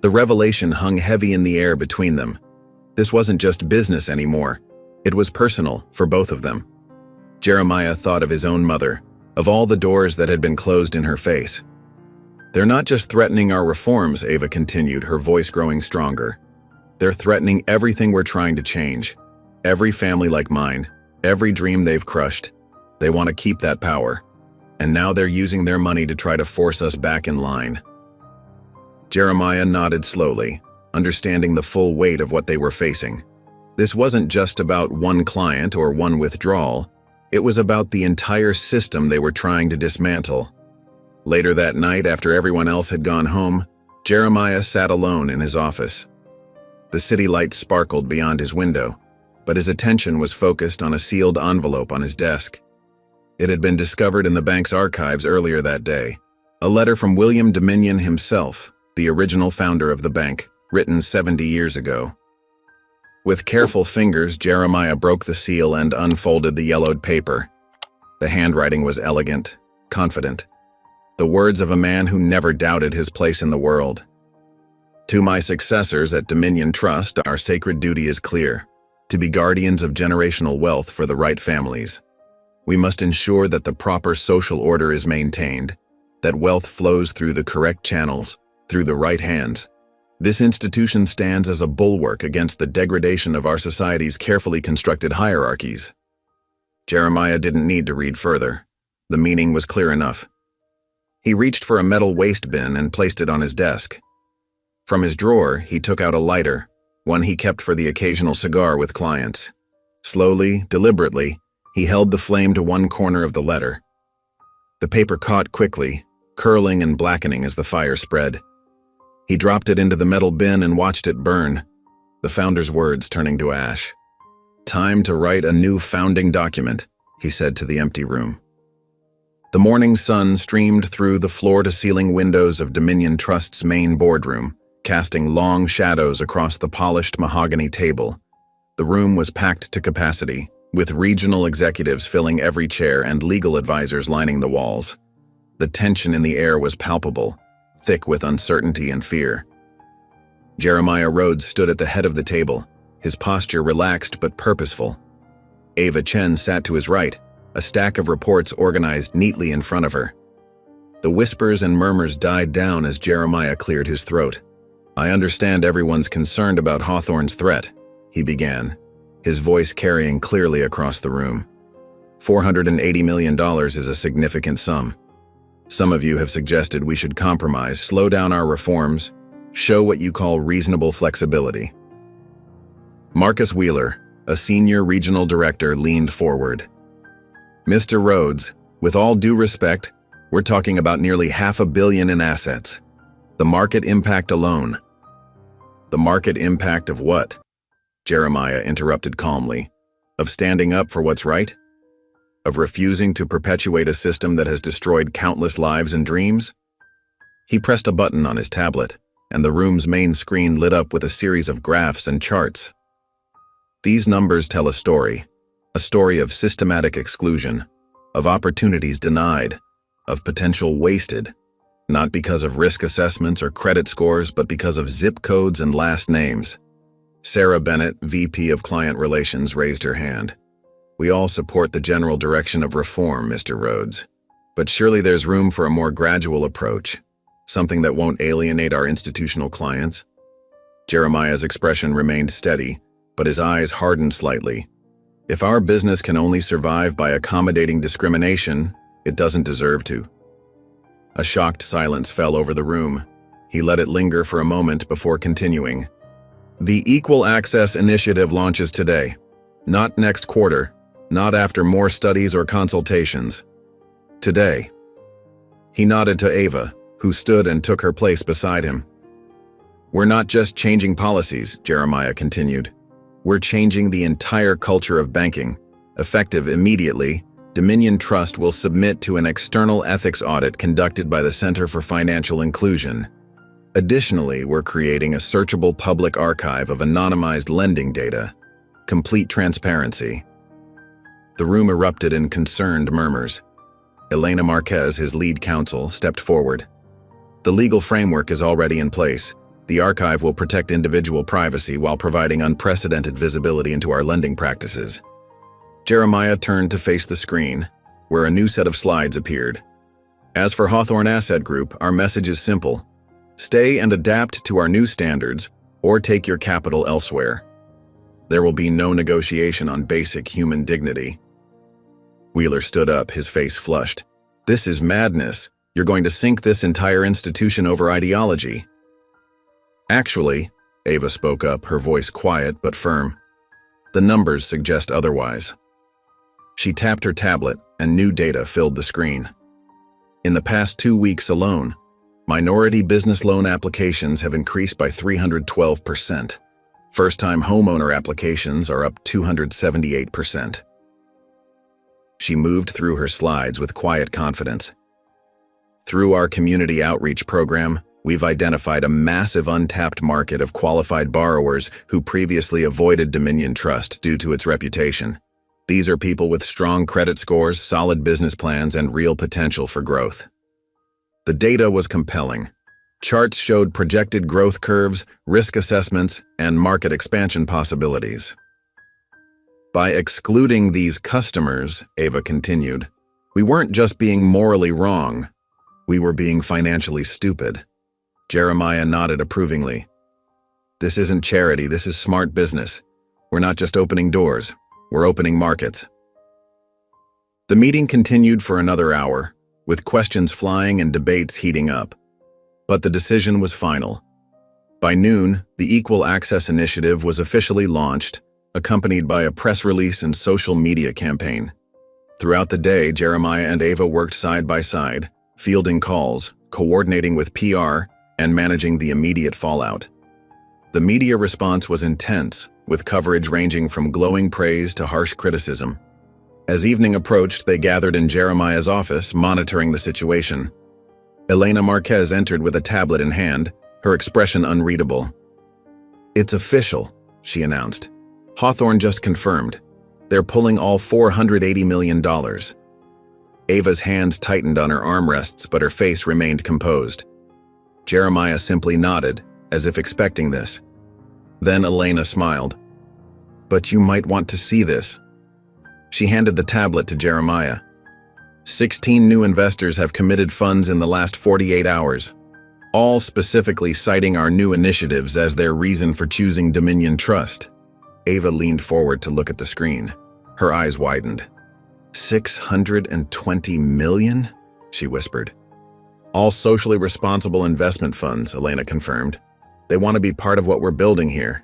The revelation hung heavy in the air between them. This wasn't just business anymore. It was personal for both of them. Jeremiah thought of his own mother, of all the doors that had been closed in her face. "They're not just threatening our reforms," Ava continued, her voice growing stronger. "They're threatening everything we're trying to change. Every family like mine, every dream they've crushed. They want to keep that power. And now they're using their money to try to force us back in line." Jeremiah nodded slowly, understanding the full weight of what they were facing. This wasn't just about one client or one withdrawal. It was about the entire system they were trying to dismantle. Later that night, after everyone else had gone home, Jeremiah sat alone in his office. The city lights sparkled beyond his window, but his attention was focused on a sealed envelope on his desk. It had been discovered in the bank's archives earlier that day. A letter from William Dominion himself, the original founder of the bank, written 70 years ago. With careful fingers, Jeremiah broke the seal and unfolded the yellowed paper. The handwriting was elegant, confident. The words of a man who never doubted his place in the world. To my successors at Dominion Trust, our sacred duty is clear: to be guardians of generational wealth for the right families. We must ensure that the proper social order is maintained, that wealth flows through the correct channels, through the right hands. This institution stands as a bulwark against the degradation of our society's carefully constructed hierarchies. Jeremiah didn't need to read further. The meaning was clear enough. He reached for a metal waste bin and placed it on his desk. From his drawer, he took out a lighter, one he kept for the occasional cigar with clients. Slowly, deliberately, he held the flame to one corner of the letter. The paper caught quickly, curling and blackening as the fire spread. He dropped it into the metal bin and watched it burn, the founder's words turning to ash. "Time to write a new founding document," he said to the empty room. The morning sun streamed through the floor-to-ceiling windows of Dominion Trust's main boardroom, casting long shadows across the polished mahogany table. The room was packed to capacity, with regional executives filling every chair and legal advisors lining the walls. The tension in the air was palpable, thick with uncertainty and fear. Jeremiah Rhodes stood at the head of the table, his posture relaxed but purposeful. Ava Chen sat to his right, a stack of reports organized neatly in front of her. The whispers and murmurs died down as Jeremiah cleared his throat. "I understand everyone's concerned about Hawthorne's threat," he began, his voice carrying clearly across the room. $480 million is a significant sum. Some of you have suggested we should compromise, slow down our reforms, show what you call reasonable flexibility. Marcus Wheeler, a senior regional director, leaned forward. "Mr. Rhodes, with all due respect, we're talking about nearly $500 million in assets. The market impact alone." "The market impact of what?" Jeremiah interrupted calmly. "Of standing up for what's right? Of refusing to perpetuate a system that has destroyed countless lives and dreams?" He pressed a button on his tablet, and the room's main screen lit up with a series of graphs and charts. These numbers tell a story of systematic exclusion, of opportunities denied, of potential wasted, not because of risk assessments or credit scores, but because of zip codes and last names. Sarah Bennett, VP of Client Relations, raised her hand. "We all support the general direction of reform, Mr. Rhodes. But surely there's room for a more gradual approach, something that won't alienate our institutional clients." Jeremiah's expression remained steady, but his eyes hardened slightly. "If our business can only survive by accommodating discrimination, it doesn't deserve to." A shocked silence fell over the room. He let it linger for a moment before continuing. "The Equal Access Initiative launches today, not next quarter. Not after more studies or consultations. Today." He nodded to Ava, who stood and took her place beside him. "We're not just changing policies," Jeremiah continued. "We're changing the entire culture of banking. Effective immediately, Dominion Trust will submit to an external ethics audit conducted by the Center for Financial Inclusion. Additionally, we're creating a searchable public archive of anonymized lending data. Complete transparency." The room erupted in concerned murmurs. Elena Marquez, his lead counsel, stepped forward. "The legal framework is already in place. The archive will protect individual privacy while providing unprecedented visibility into our lending practices." Jeremiah turned to face the screen, where a new set of slides appeared. "As for Hawthorne Asset Group, our message is simple. Stay and adapt to our new standards, or take your capital elsewhere. There will be no negotiation on basic human dignity." Wheeler stood up, his face flushed. "This is madness. You're going to sink this entire institution over ideology." "Actually, Ava spoke up, her voice quiet but firm. The numbers suggest otherwise. She tapped her tablet, and new data filled the screen. In the past 2 weeks alone, minority business loan applications have increased by 312%. First-time homeowner applications are up 278%. She moved through her slides with quiet confidence. Through our community outreach program, we've identified a massive untapped market of qualified borrowers who previously avoided Dominion Trust due to its reputation. These are people with strong credit scores, solid business plans, and real potential for growth. The data was compelling. Charts showed projected growth curves, risk assessments, and market expansion possibilities. By excluding these customers, Ava continued, we weren't just being morally wrong, we were being financially stupid. Jeremiah nodded approvingly. This isn't charity, this is smart business. We're not just opening doors, we're opening markets. The meeting continued for another hour, with questions flying and debates heating up. But the decision was final. By noon, the Equal Access Initiative was officially launched, accompanied by a press release and social media campaign. Throughout the day, Jeremiah and Ava worked side by side, fielding calls, coordinating with PR, and managing the immediate fallout. The media response was intense, with coverage ranging from glowing praise to harsh criticism. As evening approached, they gathered in Jeremiah's office, monitoring the situation. Elena Marquez entered with a tablet in hand, her expression unreadable. It's official, she announced. Hawthorne just confirmed. They're pulling all $480 million. Ava's hands tightened on her armrests, but her face remained composed. Jeremiah simply nodded, as if expecting this. Then Elena smiled. But you might want to see this. She handed the tablet to Jeremiah. 16 new investors have committed funds in the last 48 hours, all specifically citing our new initiatives as their reason for choosing Dominion Trust. Ava leaned forward to look at the screen. Her eyes widened. 620 million? She whispered. All socially responsible investment funds, Elena confirmed. They want to be part of what we're building here.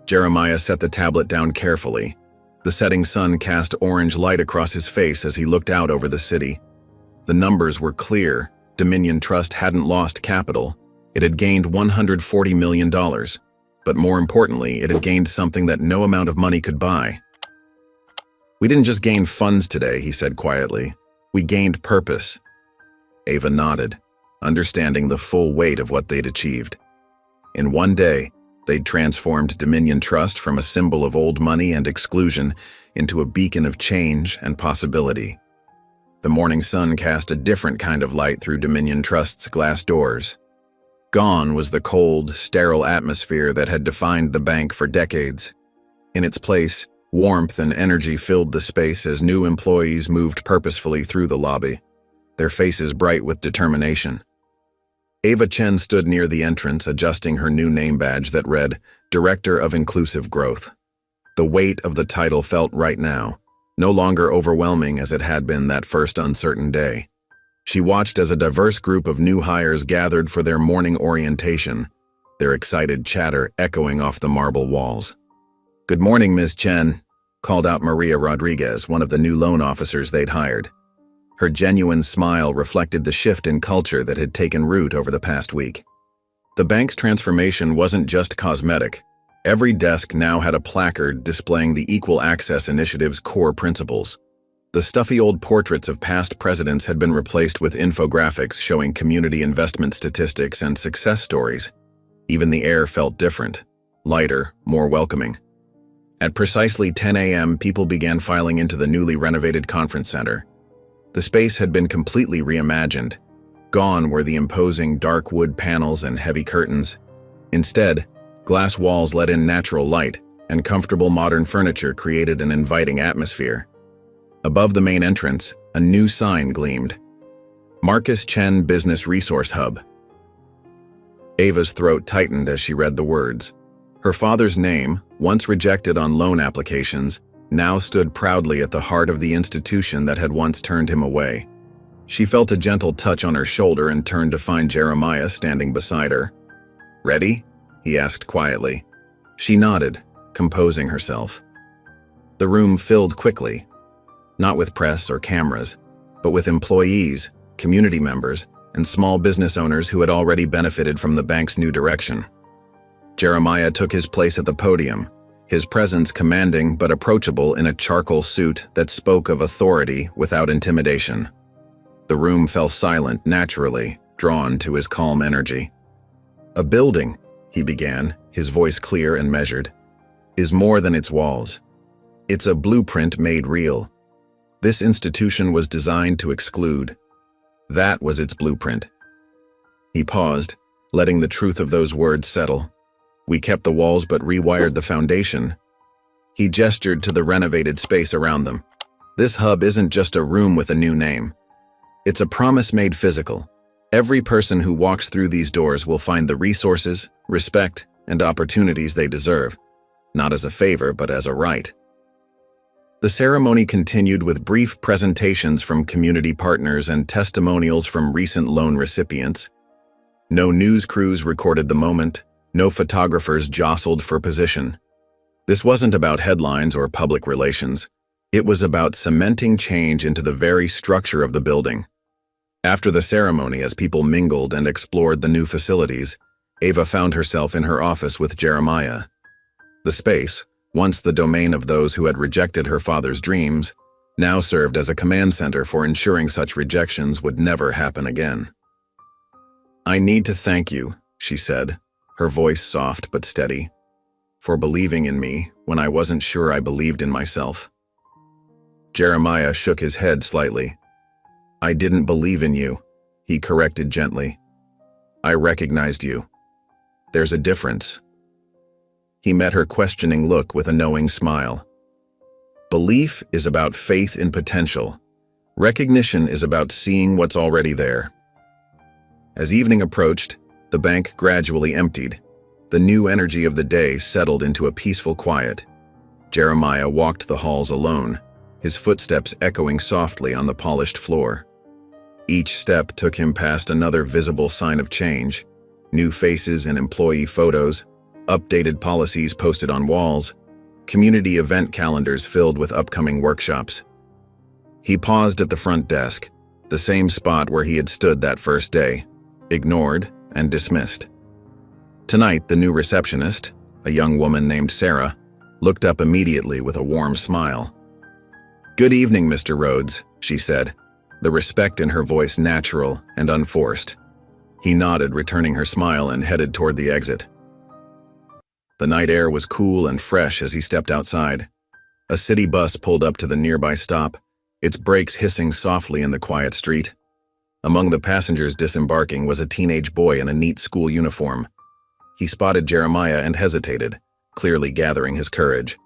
Jeremiah set the tablet down carefully. The setting sun cast orange light across his face as he looked out over the city. The numbers were clear. Dominion Trust hadn't lost capital. It had gained $140 million. But more importantly, it had gained something that no amount of money could buy. We didn't just gain funds today, he said quietly. We gained purpose. Ava nodded, understanding the full weight of what they'd achieved. In one day, they'd transformed Dominion Trust from a symbol of old money and exclusion into a beacon of change and possibility. The morning sun cast a different kind of light through Dominion Trust's glass doors. Gone was the cold, sterile atmosphere that had defined the bank for decades. In its place, warmth and energy filled the space as new employees moved purposefully through the lobby, their faces bright with determination. Ava Chen stood near the entrance, adjusting her new name badge that read, Director of Inclusive Growth. The weight of the title felt right now, no longer overwhelming as it had been that first uncertain day. She watched as a diverse group of new hires gathered for their morning orientation, their excited chatter echoing off the marble walls. Good morning, Ms. Chen, called out Maria Rodriguez, one of the new loan officers they'd hired. Her genuine smile reflected the shift in culture that had taken root over the past week. The bank's transformation wasn't just cosmetic. Every desk now had a placard displaying the Equal Access Initiative's core principles. The stuffy old portraits of past presidents had been replaced with infographics showing community investment statistics and success stories. Even the air felt different, lighter, more welcoming. At precisely 10 a.m., people began filing into the newly renovated conference center. The space had been completely reimagined. Gone were the imposing dark wood panels and heavy curtains. Instead, glass walls let in natural light, and comfortable modern furniture created an inviting atmosphere. Above the main entrance, a new sign gleamed. Marcus Chen Business Resource Hub. Ava's throat tightened as she read the words. Her father's name, once rejected on loan applications, now stood proudly at the heart of the institution that had once turned him away. She felt a gentle touch on her shoulder and turned to find Jeremiah standing beside her. Ready? he asked quietly. She nodded, composing herself. The room filled quickly, not with press or cameras, but with employees, community members, and small business owners who had already benefited from the bank's new direction. Jeremiah took his place at the podium, his presence commanding but approachable in a charcoal suit that spoke of authority without intimidation. The room fell silent naturally, drawn to his calm energy. "A building," he began, his voice clear and measured, "is more than its walls. It's a blueprint made real. This institution was designed to exclude. That was its blueprint." He paused, letting the truth of those words settle. "We kept the walls but rewired the foundation." He gestured to the renovated space around them. "This hub isn't just a room with a new name. It's a promise made physical. Every person who walks through these doors will find the resources, respect, and opportunities they deserve, not as a favor but as a right." The ceremony continued with brief presentations from community partners and testimonials from recent loan recipients. No news crews recorded the moment, no photographers jostled for position. This wasn't about headlines or public relations. It was about cementing change into the very structure of the building. After the ceremony, as people mingled and explored the new facilities, Ava found herself in her office with Jeremiah. The space, once the domain of those who had rejected her father's dreams, now served as a command center for ensuring such rejections would never happen again. "I need to thank you," she said, her voice soft but steady, "for believing in me when I wasn't sure I believed in myself." Jeremiah shook his head slightly. "I didn't believe in you," he corrected gently. "I recognized you. There's a difference." He met her questioning look with a knowing smile. "Belief is about faith in potential. Recognition is about seeing what's already there." As evening approached, the bank gradually emptied. The new energy of the day settled into a peaceful quiet. Jeremiah walked the halls alone, his footsteps echoing softly on the polished floor. Each step took him past another visible sign of change: new faces and employee photos, updated policies posted on walls, community event calendars filled with upcoming workshops. He paused at the front desk, the same spot where he had stood that first day, ignored and dismissed. Tonight, the new receptionist, a young woman named Sarah, looked up immediately with a warm smile. "Good evening, Mr. Rhodes," she said, the respect in her voice natural and unforced. He nodded, returning her smile, and headed toward the exit. The night air was cool and fresh as he stepped outside. A city bus pulled up to the nearby stop, its brakes hissing softly in the quiet street. Among the passengers disembarking was a teenage boy in a neat school uniform. He spotted Jeremiah and hesitated, clearly gathering his courage.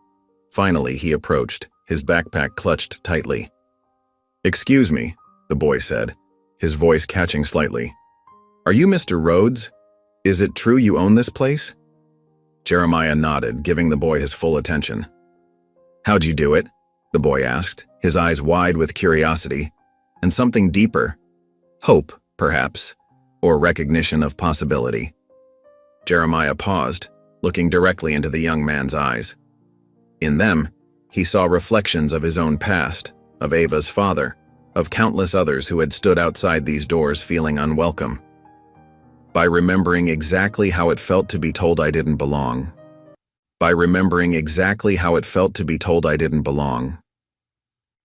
Finally, he approached, his backpack clutched tightly. "Excuse me," the boy said, his voice catching slightly. "Are you Mr. Rhodes? Is it true you own this place?" Jeremiah nodded, giving the boy his full attention. "How'd you do it?" the boy asked, his eyes wide with curiosity, and something deeper. Hope, perhaps, or recognition of possibility. Jeremiah paused, looking directly into the young man's eyes. In them, he saw reflections of his own past, of Ava's father, of countless others who had stood outside these doors feeling unwelcome. By remembering exactly how it felt to be told I didn't belong. By remembering exactly how it felt to be told I didn't belong.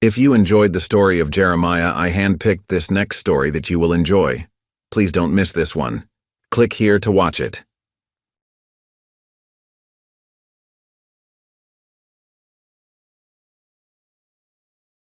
If you enjoyed the story of Jeremiah, I handpicked this next story that you will enjoy. Please don't miss this one. Click here to watch it.